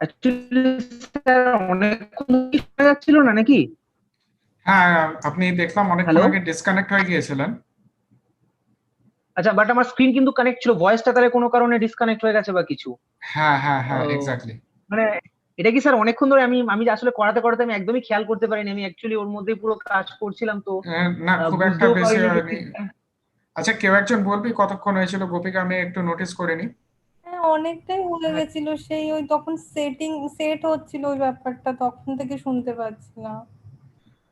Actually sir অনেকক্ষণ কি শোনা যাচ্ছিল না নাকি? হ্যাঁ, আপনি দেখলাম অনেকক্ষণ Hello? আগে ডিসকানেক্ট হয়ে গিয়েছিলেন। আচ্ছা, বাট আমার স্ক্রিন কিন্তু কানেক্ট ছিল, ভয়েসটা তাহলে কোনো কারণে ডিসকানেক্ট হয়ে গেছে বা কিছু? হ্যাঁ, হ্যাঁ, হ্যাঁ, ও, এক্স্যাক্টলি। মানে এটা কি স্যার অনেকক্ষণ ধরে আমি যে আসলে করাতে করাতে আমি একদমই খেয়াল করতে পারিনি, আমি অ্যাকচুয়ালি ওর মধ্যেই পুরো কাজ করছিলাম, তো না, খুব একটা বুঝতেও বেশি পারিনি যে হয়নি। আচ্ছা, কেউ একজন বলবি কতক্ষণ হয়েছিল গোপিকা, আমি একটু নোটিস করিনি। হ্যাঁ, অনেকটাই হয়ে গেছিল, সেই ওই তখন সেট হচ্ছিল ওই ব্যাপারটা, তখন থেকে শুনতে পাচ্ছি না।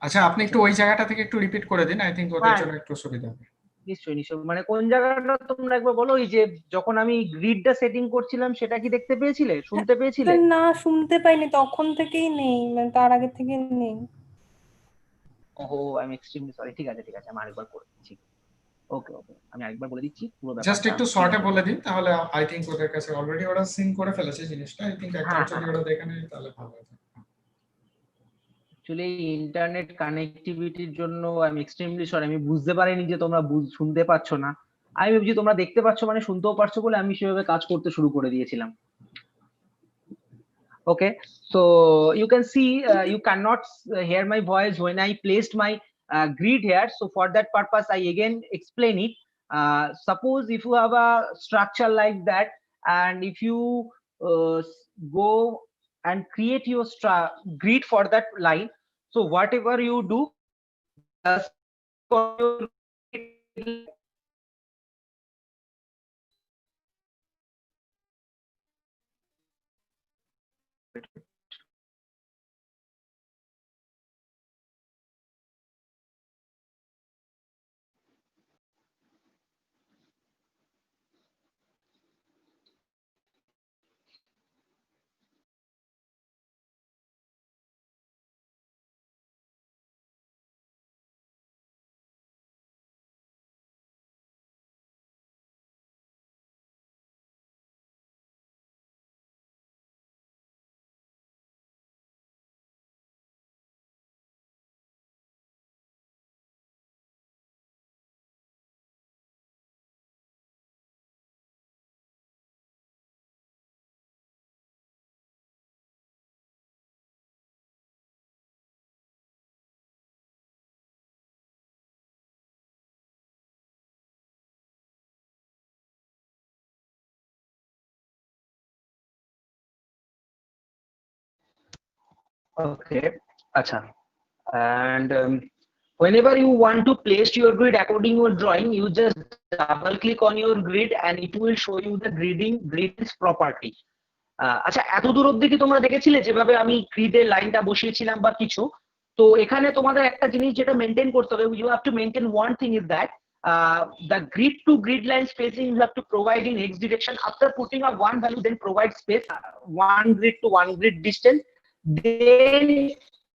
আচ্ছা, আপনি একটু ওই জায়গাটা থেকে একটু রিপিট করে দিন, আই থিংক ওদের হ্যাঁ, জন্য একটু সুবিধা হবে। নিশ্চয়ই নিশ্চয়ই, মানে কোন জায়গাটা তোমরা একবার বলো, ওই যে যখন আমি গ্রিডটা সেটিং করছিলাম সেটা কি দেখতে পেয়েছিলে, শুনতে পেয়েছিলে? না, শুনতে পাইনি, তখন থেকেই নেই, মানে তার আগে থেকে নেই। ওহো, আই এম এক্সট্রিমলি সরি। ঠিক আছে ঠিক আছে, আমি আরেকবার করে দিচ্ছি। ওকে ওকে, আমি আরেকবার বলে দিচ্ছি পুরো জাস্ট ব্যাপারটা একটু ঠিক শর্টে আছে। বলে দিন, তাহলে আই থিংক ওদের কাছে অলরেডি ওরা সিন করে ফেলেছে জিনিসটা। আই থিংক একবার হ্যাঁ যদি হ্যাঁ, ওরা দেখে নেয় তাহলে ভালো হবে। অ্যাকচুয়ালি ইন্টারনেট কানেক্টিভিটির জন্য আমি এক্সট্রিমলি সরি, আমি বুঝতে পারিনি যে তোমরা শুনতে পাচ্ছ না। আমি ভাবছি তোমরা দেখতে পাচ্ছ মানে শুনতেও পারছো বলে আমি সেভাবে কাজ করতে শুরু করে দিয়েছিলাম। Okay, so you can see you cannot hear my voice when I placed my grid here. So for that purpose I again explain it. Suppose if you have a structure like that, and if you go and create your grid for that line, so whatever you do, just for your grid, okay, acha. And whenever you want to place your grid according your drawing, you just double click on your grid and it will show you the grid's property. আচ্ছা, এত দূর অব্দি কি তোমরা দেখেছিলে যেভাবে আমি গ্রিডের লাইনটা বসিয়েছিলাম বা কিছু? তো এখানে তোমাদের একটা জিনিস যেটা মেনটেন করতে হবে, you have to maintain one thing is that the grid to grid line spacing you have to provide in x direction. After putting up one value, then provide space one grid to one grid distance. Then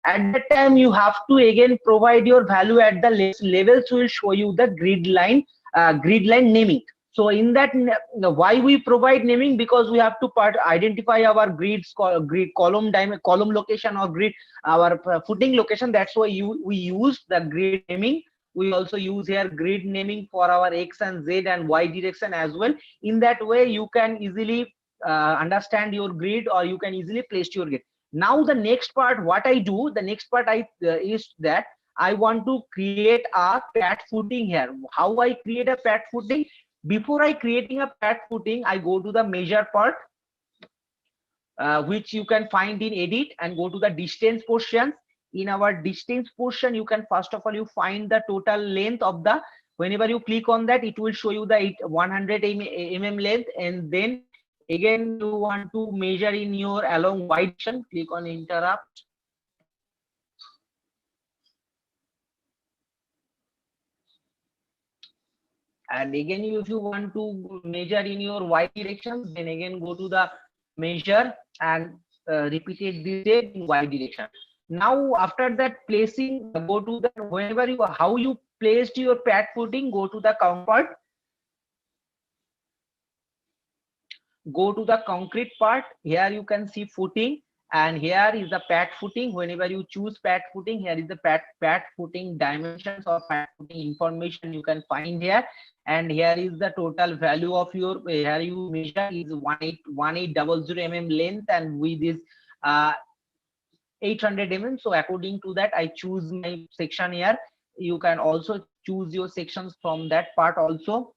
at that time you have to again provide your value at the levels will show you the grid line naming. So in that, why we provide naming? Because we have to identify our grids, grid column column location, or grid our footing location. That's why we use the grid naming. We also use here grid naming for our X and Z and Y direction as well. In that way, you can easily understand your grid, or you can easily place your grid. Now the next part, what I do, the next part is that I want to create a pad footing here. How I create a pad footing? Before I creating a pad footing, I go to the measure part, which you can find in edit, and go to the distance portion. In our distance portion, you can first of all you find the total length of the. Whenever you click on that, it will show you the 100 mm length, and then again you want to measure in your along Y direction. Click on interrupt. And again, if you want to measure in your Y direction, then again go to the measure and repeat this step in Y direction. Now after that placing, go to the whenever you how you placed your pad footing, go to the comfort, go to the concrete part. Here you can see footing, and here is the pad footing. Whenever you choose pad footing, here is the pad footing dimensions or pad footing information you can find here. And here is the total value of your, here you measure is 1800 mm length, and width is 800 mm. So according to that, I choose my section here. You can also choose your sections from that part also.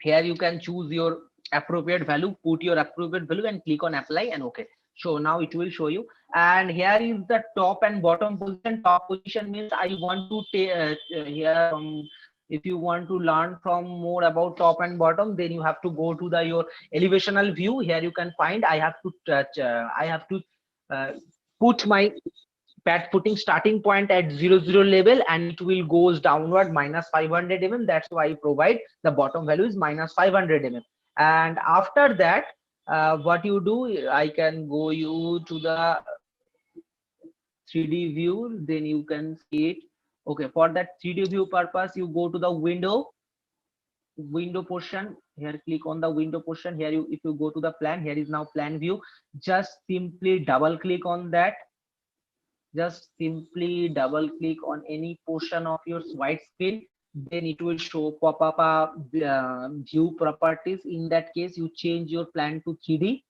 Here you can choose your appropriate value, put your appropriate value and click on apply and okay. So now it will show you. And here is the top and bottom position. Top position means I want to take here if you want to learn from more about top and bottom, then you have to go to the your elevational view. Here you can find I have to touch I have to put my pad footing starting point at 0 0 level, and it will goes downward minus 500 mm. That's why I provide the bottom value is minus 500 mm. And after that, what you do, I can go you to the 3D view, then you can see it. Okay, for that 3D view purpose, you go to the window portion. Here click on the window portion. Here you, if you go to the plan, here is now plan view. Just simply double click on that. Just simply double click on any portion of your white screen, then it will show pop up a view properties. In that case, you change your plan to 3D.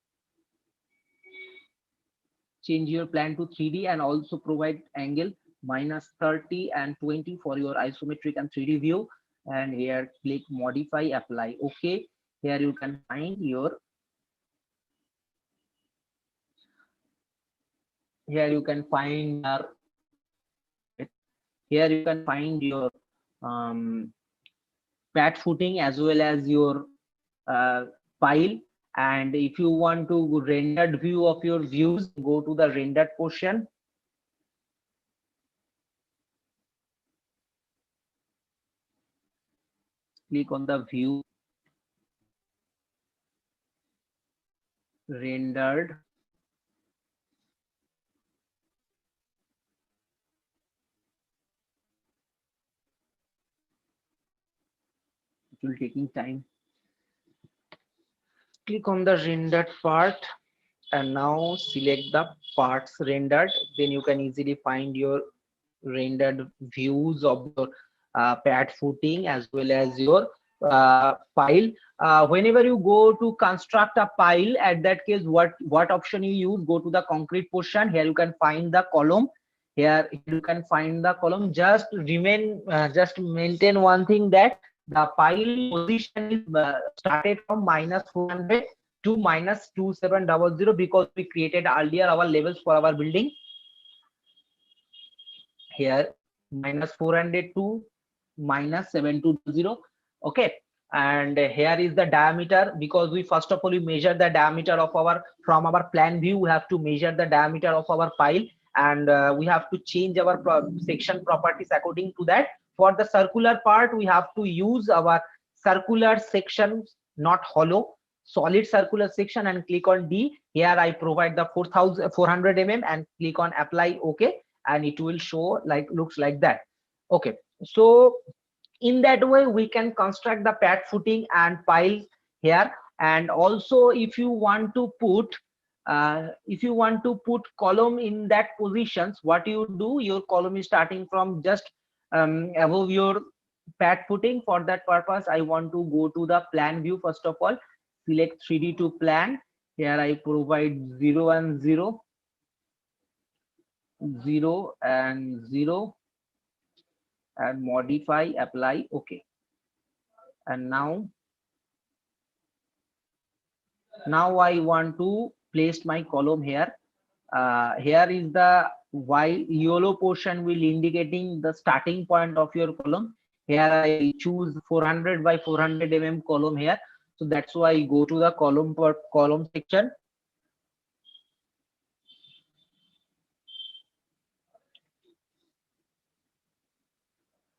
Change your plan to 3D and also provide angle minus 30 and 20 for your isometric and 3D view. And here click modify, apply. Okay, here you can find your, here you can find your pad footing as well as your file. And if you want to rendered view of your views, go to the rendered portion. Click on the view, rendered. It will taking time. Click on the rendered part and now select the parts rendered. Then you can easily find your rendered views of your pad footing as well as your pile. Whenever you go to construct a pile, at that case, what option you use? Go to the concrete portion. Here you can find the column. Here you can find the column. Just maintain one thing, that the pile position is started from minus 400 to minus 2700, because we created earlier our levels for our building. Here minus 400 to minus 720. Okay, and here is the diameter, because we first of all we measure the diameter of our, from our plan view we have to measure the diameter of our pile, and we have to change our section properties according to that. For the circular part, we have to use our circular sections, not hollow. solid circular section and click on D. Here I provide the 400 and click on apply OK, and it will show like looks like that. Okay, so in that way we can construct the pad footing and pile here. And also if you want to put column in that positions, what you do, your column is starting from just above your pad footing. For that purpose I want to go to the plan view. First of all, select 3D to plan. Here I provide 0 and 0, 0 and 0, and modify, apply, OK. And now I want to place my column here. Here is the white yellow portion will indicating the starting point of your column. Here I choose 400 by 400 column here. So that's why I go to the column section.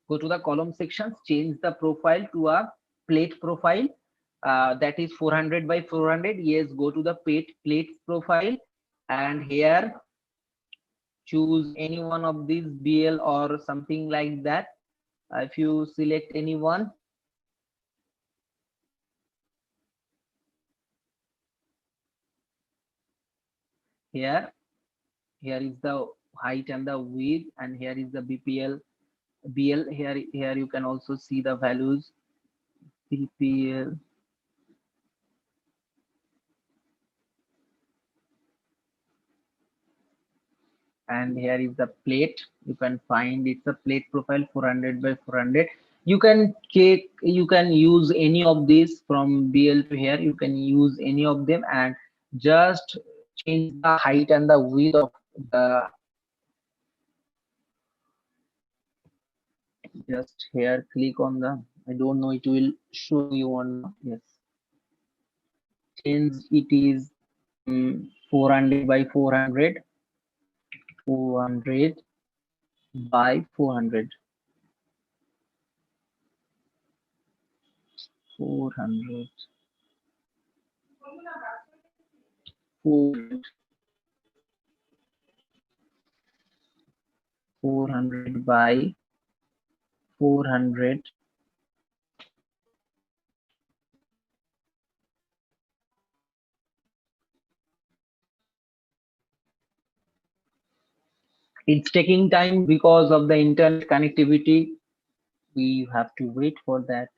Go to the column section, change the profile to a plate profile. That is 400 by 400. Yes, go to the plate profile, and here choose any one of these, BL or something like that. If you select any one, here is the height and the width, and here is the BPL, BL. Here you can also see the values, BPL. And here is the plate. You can find it's a plate profile 400 by 400. You can check, you can use any of these from BL to here. You can use any of them and just change the height and the width of the, just here click on the, I don't know it will show you on, yes, change it is 400 by 400, 400 by 400, 400, 400 by 400. It's taking time because of the internet connectivity. We have to wait for that.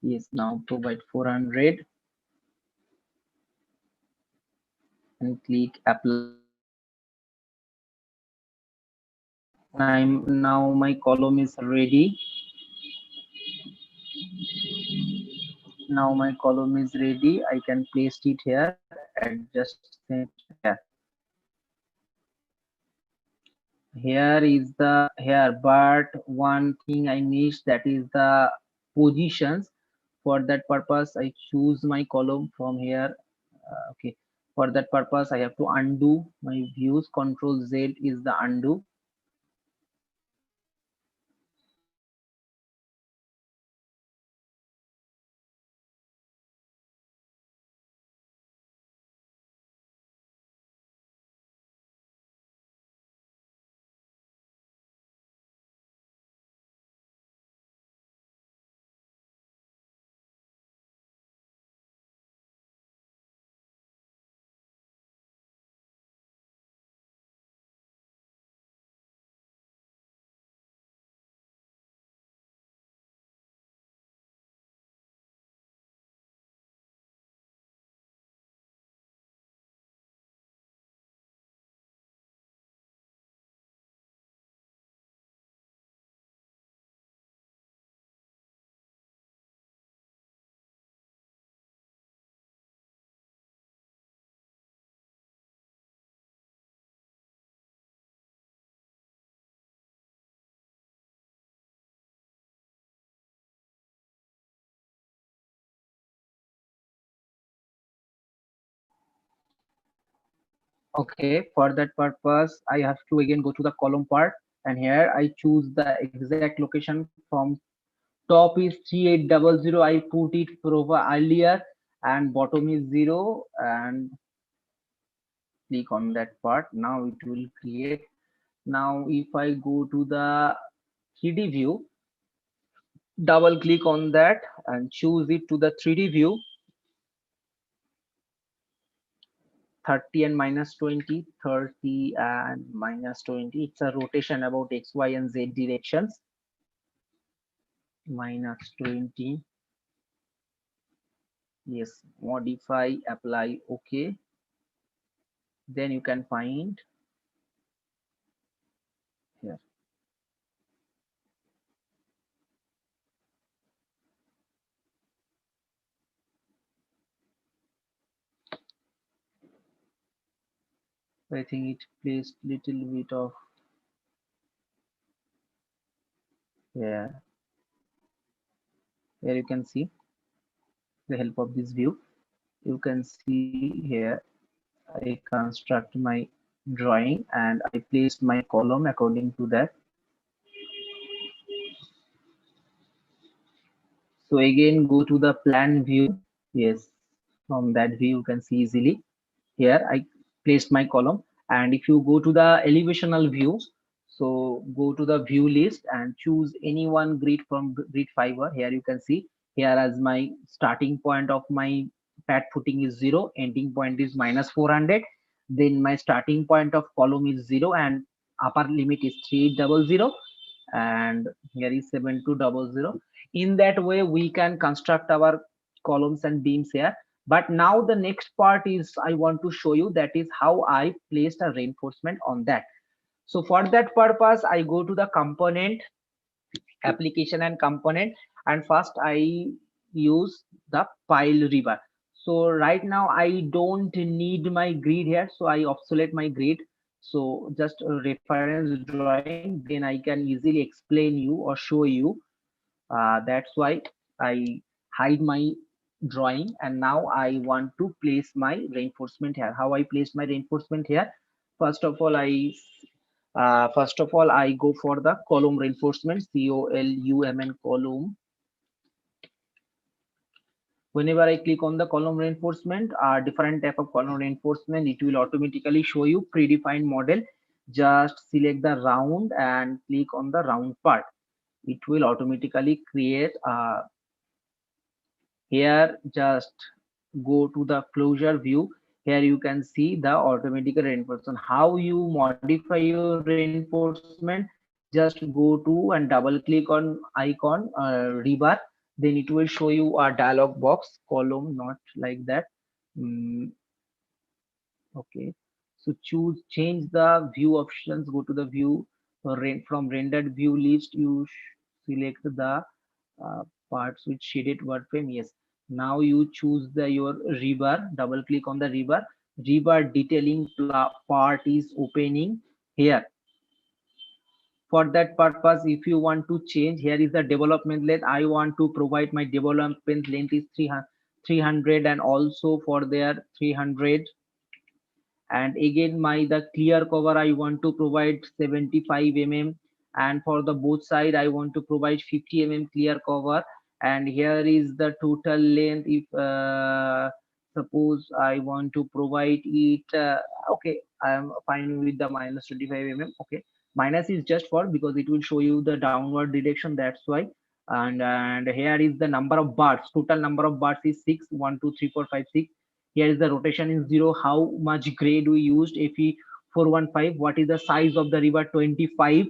Yes, now provide 400 and click apply. Now my column is ready. Now my column is ready. I can place it here and just set here. Here is the here, but one thing I missed, that is the positions. For that purpose I choose my column from here. Okay, for that purpose I have to undo my views. Control Z is the undo. Okay, for that purpose I have to again go to the column part, and here I choose the exact location. From top is 3800. I put it earlier, and bottom is 0, and click on that part. Now it will create. Now if I go to the 3D view, double click on that and choose it to the 3D view, 30 and minus 20, 30 and minus 20. It's a rotation about X, Y, and Z directions. Minus 20. Yes, modify, apply, okay. Then you can find here. I think it placed little bit of here. Here you can see the help of this view. You can see here I construct my drawing and I placed my column according to that. So again go to the plan view. Yes, from that view you can see easily. Here I placed my column, and if you go to the elevational view, so go to the view list and choose any one grid from grid fiber. Here you can see here as my starting point of my pad footing is 0, ending point is minus 400, then my starting point of column is 0 and upper limit is 300, and here is 7200. In that way we can construct our columns and beams here. But now the next part is I want to show you, that is how I placed a reinforcement on that. So for that purpose I go to the component, application and component, and first I use the pile river. So right now I don't need my grid here, so I obsolete my grid. So just a reference drawing, then I can easily explain you or show you. That's why I hide my drawing, and now I want to place my reinforcement here. How I place my reinforcement here? First of all, I go for the column reinforcement, column column. Whenever I click on the column reinforcement, different type of column reinforcement, it will automatically show you predefined model. Just select the round and click on the round part. It will automatically create here. Just go to the closure view. Here you can see the automatic reinforcement. How you modify your reinforcement? Just go to and double click on icon rebar, then it will show you a dialog box. Column, not like that. Mm, okay, so choose change the view options. Go to the view, from rendered view list you select the uh, parts with shaded word frame. Yes, now you choose the your rebar, double click on the rebar detailing part is opening here. For that purpose, if you want to change, here is the development length. I want to provide my development length is 300, and also for their 300. And again my the clear cover I want to provide 75 mm, and for the both side I want to provide 50 mm clear cover. And here is the total length. If suppose I want to provide it, okay, I am fine with the minus 25 mm. Okay, minus is just for because it will show you the downward direction, that's why. And here is the number of bars. Total number of bars is 6, 1 2 3 4 5 6. Here is the rotation is 0. How much grade we used? Fe 415. What is the size of the river? 25.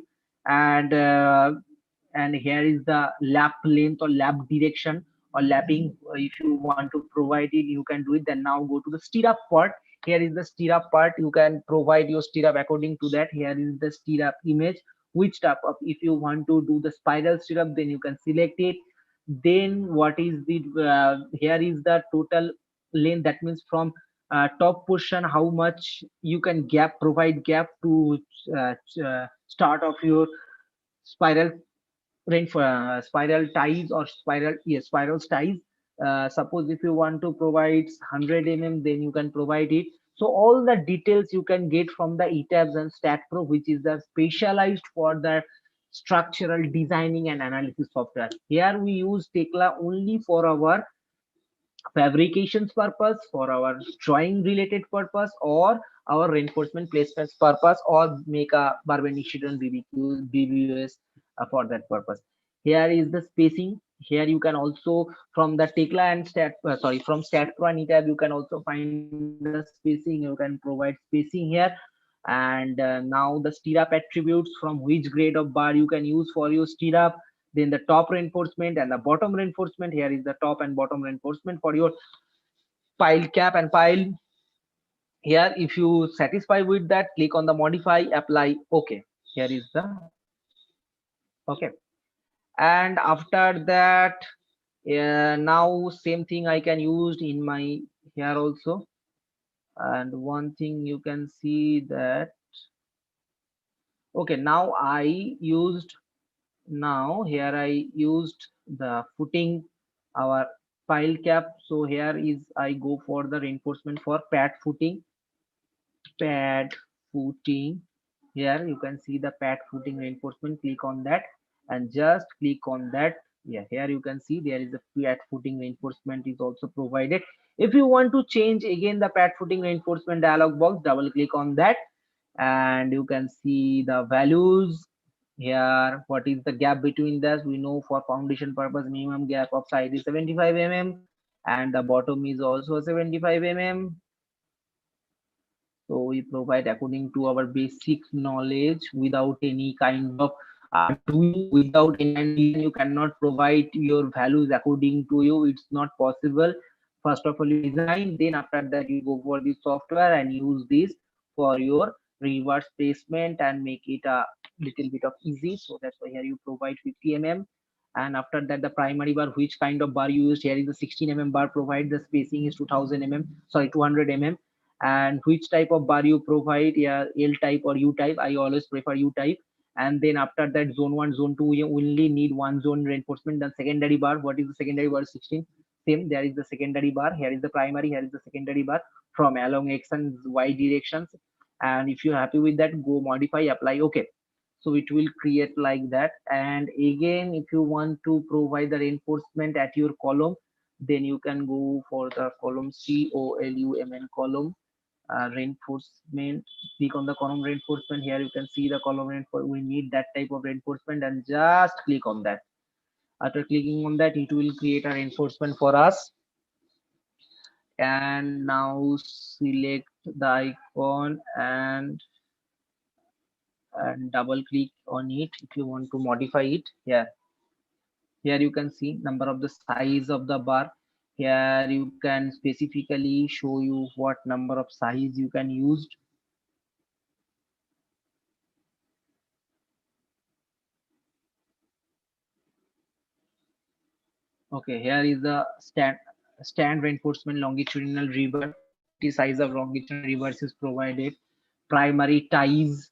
And here is the lap length or lap direction or lapping. If you want to provide it, you can do it. Then now go to the stirrup part. Here is the stirrup part. You can provide your stirrup according to that. Here is the stirrup image. Which type of, if you want to do the spiral stirrup, then you can select it. Then what is the here is the total length, that means from top portion how much you can provide gap to start of your spiral spiral ties or spiral ties. Suppose if you want to provide 100 then you can provide it. So all the details you can get from the etabs and statpro, which is the specialized for the structural designing and analysis software. Here we use tekla only for our fabrications purpose, for our drawing related purpose, or our reinforcement placements purpose, or make a barbarian BBUS for that purpose. Here is the spacing. Here you can also, from the TEKLA and from StatPro and ETAB, you can also find the spacing. You can provide spacing here. And now the stirrup attributes, from which grade of bar you can use for your stirrup. Then the top reinforcement and the bottom reinforcement. Here is the top and bottom reinforcement for your pile cap and pile. Here, if you satisfy with that, click on the modify, apply, okay. Here is the okay. And after that, now same thing I can use in my here also. And one thing you can see that, okay, now here I used the footing, our pile cap. So here is I go for the reinforcement for pad footing. Here you can see the pad footing reinforcement. Click on that and just click on that. Yeah, here you can see there is a pad footing reinforcement is also provided. If you want to change again the pad footing reinforcement dialog box, double click on that and you can see the values. Here, what is the gap between this? We know for foundation purpose, minimum gap of side is 75 mm and the bottom is also 75 mm. So we provide according to our basic knowledge without any kind of doing, without any, and even you cannot provide your values according to you. It's not possible. First of all, you design, then after that you go for the software and use this for your reverse placement and make it a little bit of easy. So that's why here you provide 50 mm. And after that, the primary bar, which kind of bar you use, here is the 16 mm bar, provide the spacing is 2000 mm, sorry, 200 mm. And which type of bar you provide, yeah, L type or U type. I always prefer U type. And then after that, zone 1, zone 2, you only need one zone reinforcement. Then secondary bar, what is the secondary bar? 16. Same, there is the secondary bar. Here is the primary, here is the secondary bar from along X and Y directions. And if you're happy with that, go modify, apply, okay. So it will create like that. And again, if you want to provide the reinforcement at your column, then you can go for the column COLUMN column reinforcement. Click on the column reinforcement. Here you can see the column reinforcement. We need that type of reinforcement and just click on that. After clicking on that, it will create a reinforcement for us. And now select the icon and double click on it if you want to modify it. Here you can see number of the size of the bar. Here you can specifically show you what number of size you can use. Okay, here is the stand reinforcement longitudinal rebar. 20 size of longitudinal reverse is provided. Primary ties,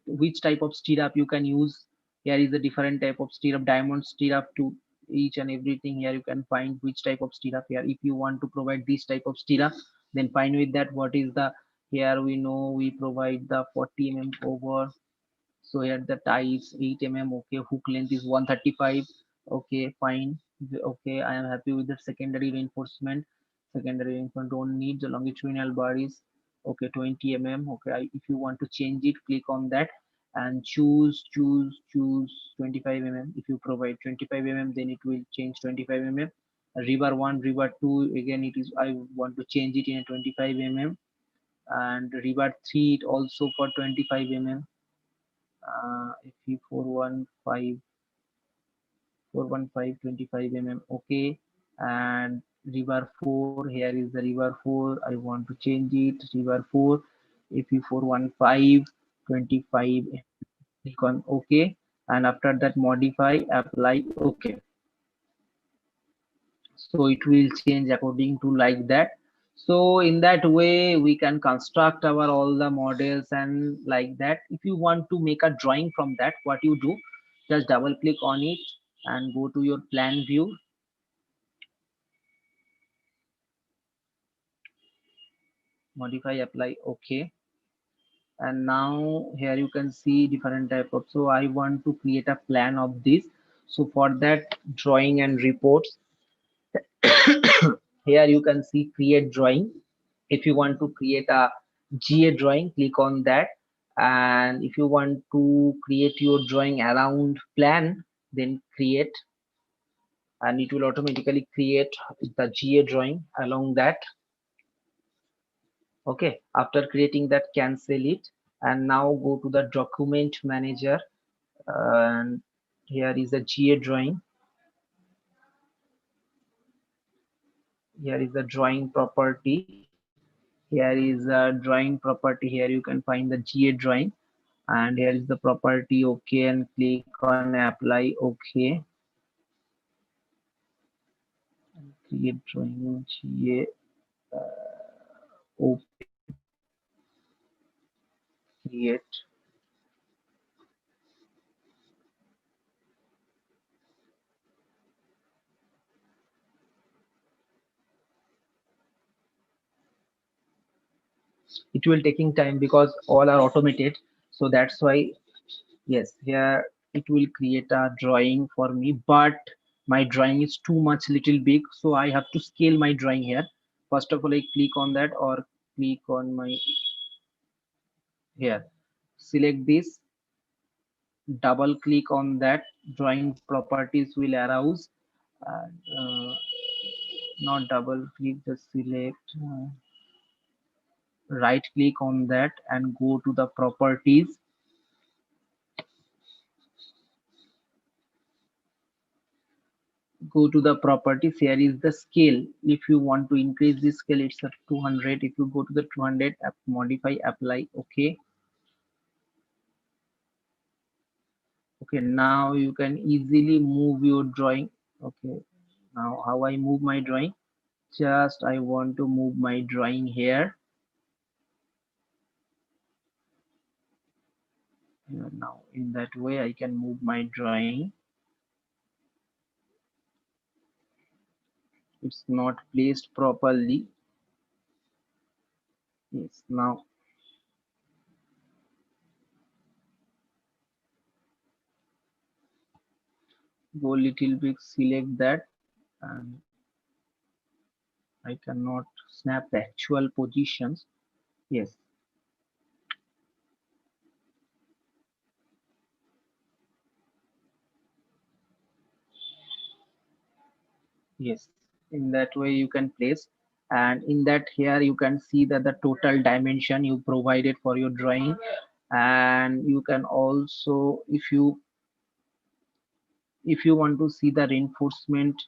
which type of stirrup you can use. Here is the different type of stirrup, diamond stirrup to each and everything. Here you can find which type of stirrup. Here if you want to provide this type of stirrup, then fine with that. What is the, here we know we provide the 40 mm over. So here the tie is 8 mm. Okay, hook length is 135. Okay, fine. Okay, I am happy with the secondary reinforcement. Secondary reinforcement don't need the longitudinal bar is okay 20 mm. Okay, if you want to change it, click on that and choose 25 mm. If you provide 25 mm, then it will change 25 mm. River 1, river 2, again it is, I want to change it in a 25 mm. And river 3 it also for 25 mm. If you 415 25 mm, okay. And river 4, here is the river 4, I want to change it, river 4. If you 415 25, click on okay, and after that modify, apply, okay. So it will change according to like that. So in that way we can construct our all the models and like that. If you want to make a drawing from that, what you do, just double click on it and go to your plan view. Modify, apply, okay. And now here you can see different type of, so I want to create a plan of this. So for that, drawing and reports, here you can see create drawing. If you want to create a GA drawing, click on that. And if you want to create your drawing around plan, then create, and it will automatically create the GA drawing along that. Okay, after creating that, cancel it, and now go to the document manager, and here is a GA drawing. Here is the drawing property. Here is a drawing property. Here you can find the GA drawing, and here is the property. Okay, and click on apply. Okay, create drawing GA. Open, create. It will taking time because all are automated, so that's why. Yes, here it will create a drawing for me, but my drawing is too much little big, so I have to scale my drawing here. First of all, I click on that, or click on my here, select this, double click on that, drawing properties will arouse, and not double click, just select, right click on that and go to the properties. Go to the properties. Here is the scale. If you want to increase the scale, it's at 200. If you go to the 200, modify, apply. Okay. Okay, now you can easily move your drawing. Okay, now how I move my drawing? Just I want to move my drawing here. Now in that way I can move my drawing. It's not placed properly. Yes, now go little bit, select that, and I cannot snap the actual positions. Yes. Yes, in that way you can place, and in that here you can see that the total dimension you provided for your drawing, and you can also, if you want to see the reinforcement,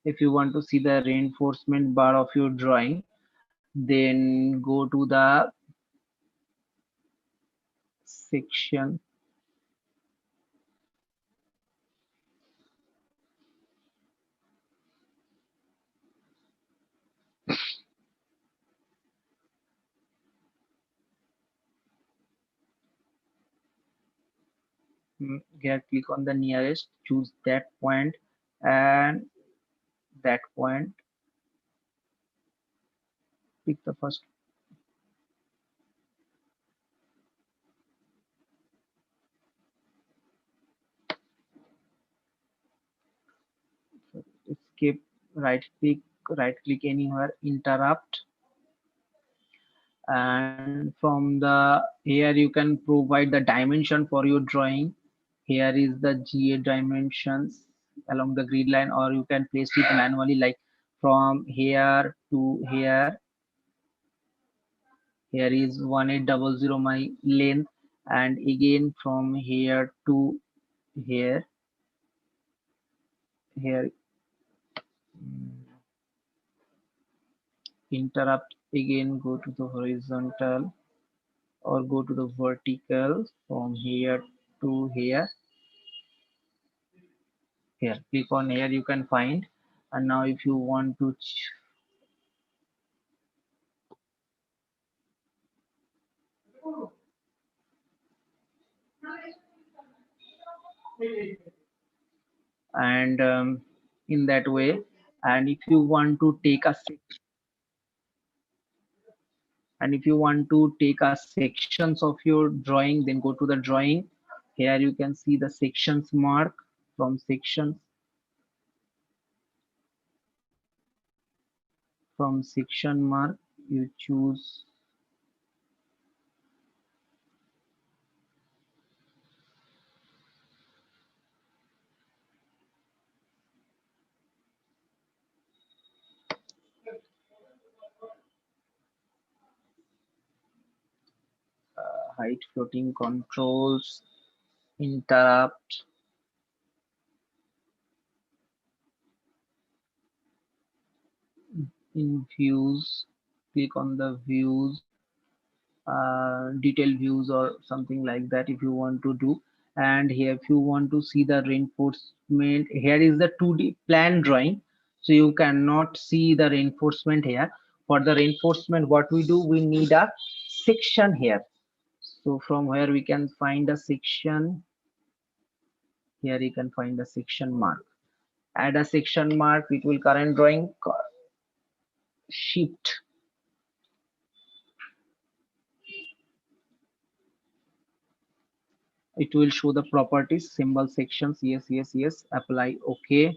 if you want to see the reinforcement bar of your drawing, then go to the section. Here click on the nearest, choose that point and that point, pick the first. Escape, right click anywhere, interrupt, and from the here you can provide the dimension for your drawing. Here is the GA dimensions along the grid line, or you can place it manually, like from here to here. Here is 1800 my length, and again from here to here. Here, interrupt, again go to the horizontal or go to the vertical from here to here. Here click on here, you can find. And now if you want to and in that way, and if you want to take a sections of your drawing, then go to the drawing. Here you can see the sections mark. from section mark you choose height floating controls, interrupt, in views, click on the views, detail views or something like that if you want to do. And here if you want to see the reinforcement, here is the 2D plan drawing, so you cannot see the reinforcement here. For the reinforcement, what we do, we need a section here. So from where we can find a section, here you can find a section mark. Add a section mark, it will current drawing, shift, it will show the properties, symbol sections, yes, yes, yes, apply, okay.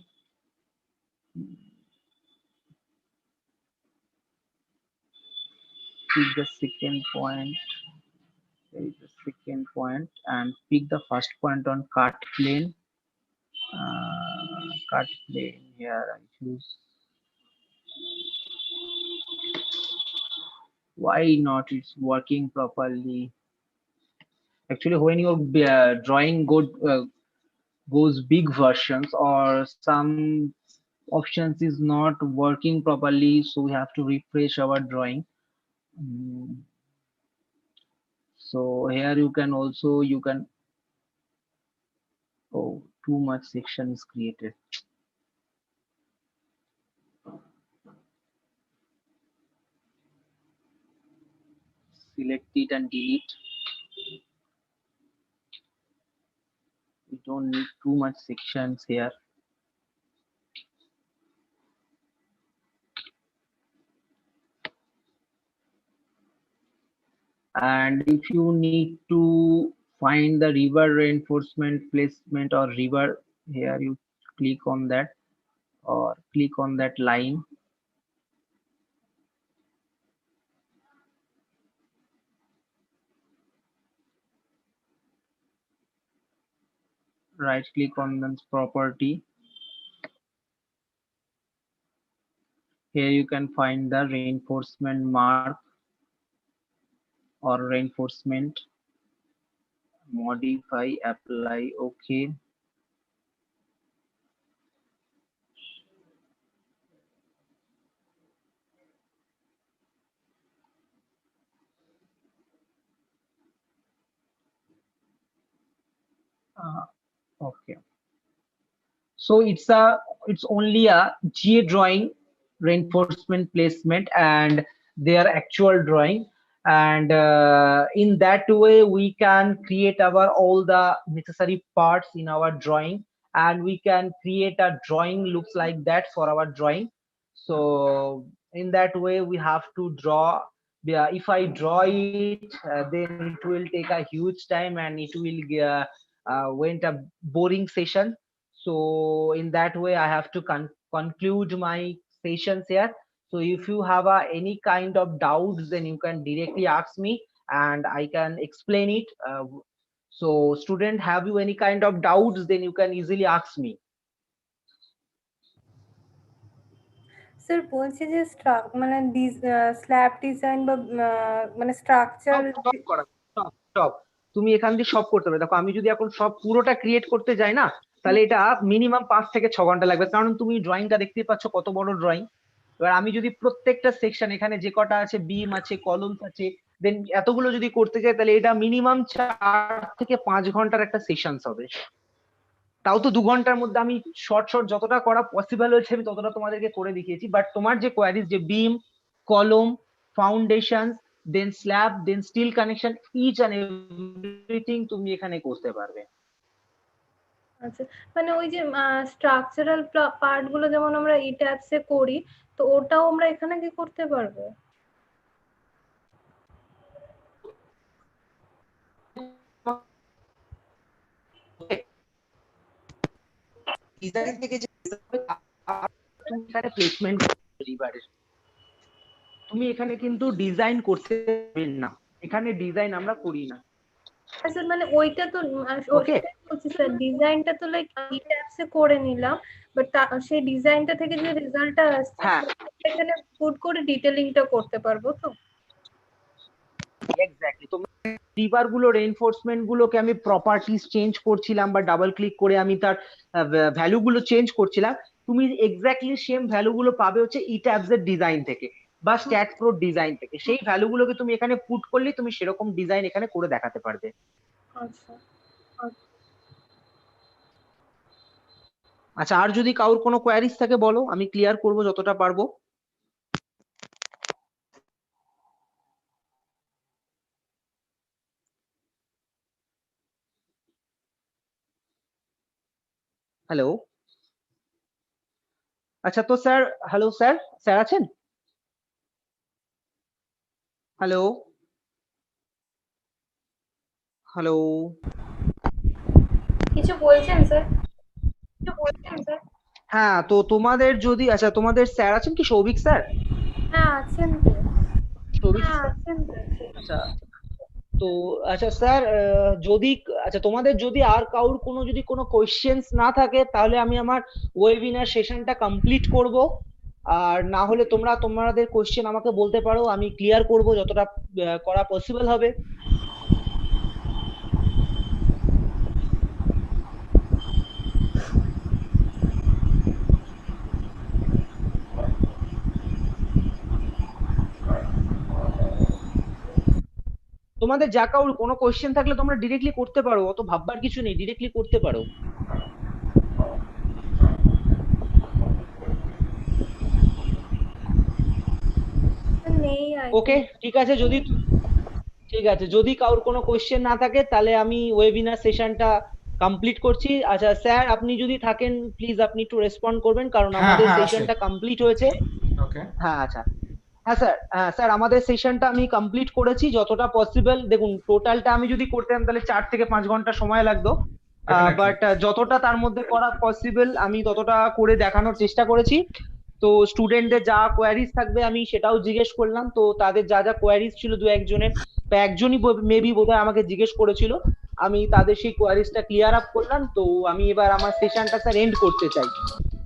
Pick the second point, there is the second point, and pick the first point on cut plane. Cut plane, here I choose, why not, it's working properly. Actually when your drawing goes big versions or some options is not working properly, so we have to refresh our drawing. So here you can also, you can, oh, too much section is created. Select it and delete. We don't need too much sections here. And if you need to find the river reinforcement placement or river, here you click on that or click on that line. Right click on this property. Here you can find the reinforcement mark or reinforcement, modify, apply, okay. Okay, so it's only a GA drawing reinforcement placement and their actual drawing, and in that way we can create our all the necessary parts in our drawing, and we can create a drawing looks like that for our drawing. So in that way we have to draw. Yeah, if I draw it, then it will take a huge time and it will went a boring session. So in that way I have to conclude my sessions here. So if you have any kind of doubts, then you can directly ask me and I can explain it. So student, have you any kind of doubts, then you can easily ask me. Sir বলছি যে মানে slab design বা মানে structure সব করা, সব তুমি এখান দিয়ে সব করতে পারবে। দেখো আমি যদি এখন সব পুরোটা ক্রিয়েট করতে যাই না, তাহলে এটা মিনিমাম 5 থেকে 6 ঘন্টা লাগবে, কারণ তুমি ড্রয়িংটা দেখতেই পাচ্ছ কত বড় ড্রয়িং। এবার আমি যদি প্রত্যেকটা সেকশন, এখানে যে কটা আছে, বিম আছে, কলমস আছে, দেন এতগুলো যদি করতে যাই, তাহলে এটা মিনিমাম 4 থেকে 5 ঘন্টার একটা সেশনস হবে। তাও তো 2 ঘন্টার মধ্যে আমি শর্ট শর্ট যতটা করা পসিবল হয়েছে আমি ততটা তোমাদেরকে করে দেখিয়েছি। বাট তোমার যে কোয়ারিজ, যে beam, column, foundation, then slab, then steel connection, each and everything তুমি এখানে করতে পারবে। আচ্ছা, মানে ওই যে স্ট্রাকচারাল পার্ট গুলো যেমন আমরা ই ট্যাবসে করি, তো ওটাও আমরা এখানে কি করতে পারবো? ডিজাইন থেকে যে তুমি এখানে প্লেসমেন্ট এবারে তুমি এখানে কিন্তু ডিজাইন করতে পারবে না, এখানে ডিজাইন আমরা করি না। স্যার মানে ওইটা তো Okay. সেটাই বলছি স্যার, ডিজাইনটা তো লাইক ট্যাবসে করে নিলাম, বাট সেই ডিজাইনটা থেকে যে রেজাল্টটা আসছে হ্যাঁ এখানে পুট করে ডিটেইলিংটা করতে পারবো তো? এক্স্যাক্টলি, তোমার রিভার গুলো রেইনফোর্সমেন্ট গুলোকে আমি প্রপার্টিজ চেঞ্জ করছিলাম বা ডাবল ক্লিক করে আমি তার ভ্যালু গুলো চেঞ্জ করছিলাম, তুমি এক্স্যাক্টলি সেম ভ্যালু গুলো পাবে হচ্ছে ই ট্যাবস এর ডিজাইন থেকে বা স্ট্যাট প্রো ডিজাইন থেকে। সেই ভ্যালু গুলোকে তুমি এখানে পুট করলে তুমি সেরকম ডিজাইন এখানে করে দেখাতে পারবে। আচ্ছা আচ্ছা, আর যদি কারোর কোনো কোয়ারিজ থাকে বলো, আমি ক্লিয়ার করবো যতটা পারবো। হ্যালো, আচ্ছা তো স্যার, হ্যালো স্যার, স্যার আছেন? হ্যালো হ্যালো কিছু বলছেন স্যার? হ্যাঁ, তো তোমাদের যদি, আচ্ছা তোমাদের স্যার আছেন কি, সৌভিক স্যার? হ্যাঁ আছেন তো। সৌভিক হ্যাঁ স্যার, আছেন তো। আচ্ছা তো আচ্ছা স্যার, যদি আচ্ছা তোমাদের যদি আর কারোর কোনো যদি কোনো কোয়েশ্চেন্স না থাকে তাহলে আমি আমার ওয়েবিনার সেশনটা কমপ্লিট করব। আর না হলে তোমরা তোমাদের কোয়েশ্চেন আমাকে বলতে পারো, আমি ক্লিয়ার করব যতটা করা পসিবল হবে। তোমাদের যা কারোর কোনো কোয়েশ্চেন থাকলে তোমরা ডিরেক্টলি করতে পারো, অত ভাববার কিছু নেই, ডিরেক্টলি করতে পারো। নেই আর ওকে ঠিক আছে, যদি কারোর কোনো কোয়েশ্চেন না থাকে তাহলে আমি ওয়েবিনার সেশনটা কমপ্লিট করছি। আচ্ছা স্যার, আপনি যদি থাকেন প্লিজ আপনি একটু রেসপন্ড করবেন, কারণ হ্যাঁ, আমাদের হ্যাঁ, আছে। সেশনটা কমপ্লিট হয়েছে। ওকে। হ্যাঁ আচ্ছা, হ্যাঁ স্যার, হ্যাঁ স্যার আমাদের সেশনটা আমি কমপ্লিট করেছি যতটা পসিবল। দেখুন টোটালটা আমি যদি করতাম তাহলে 4 থেকে 5 ঘন্টা সময় লাগতো, Definitely. বাট যতটা তার মধ্যে করা পসিবল আমি ততটা করে দেখানোর চেষ্টা করেছি। তো স্টুডেন্টদের যা কোয়ারিজ থাকবে আমি সেটাও জিজ্ঞেস করলাম, তো তাদের যা যা কোয়ারিজ ছিল দু একজনের বা একজনই মেবি বোধহয় আমাকে জিজ্ঞেস করেছিল, আমি তাদের সেই কোয়ারিজটা ক্লিয়ার আপ করলাম। তো আমি এবার আমার সেশনটা স্যার এন্ড করতে চাই।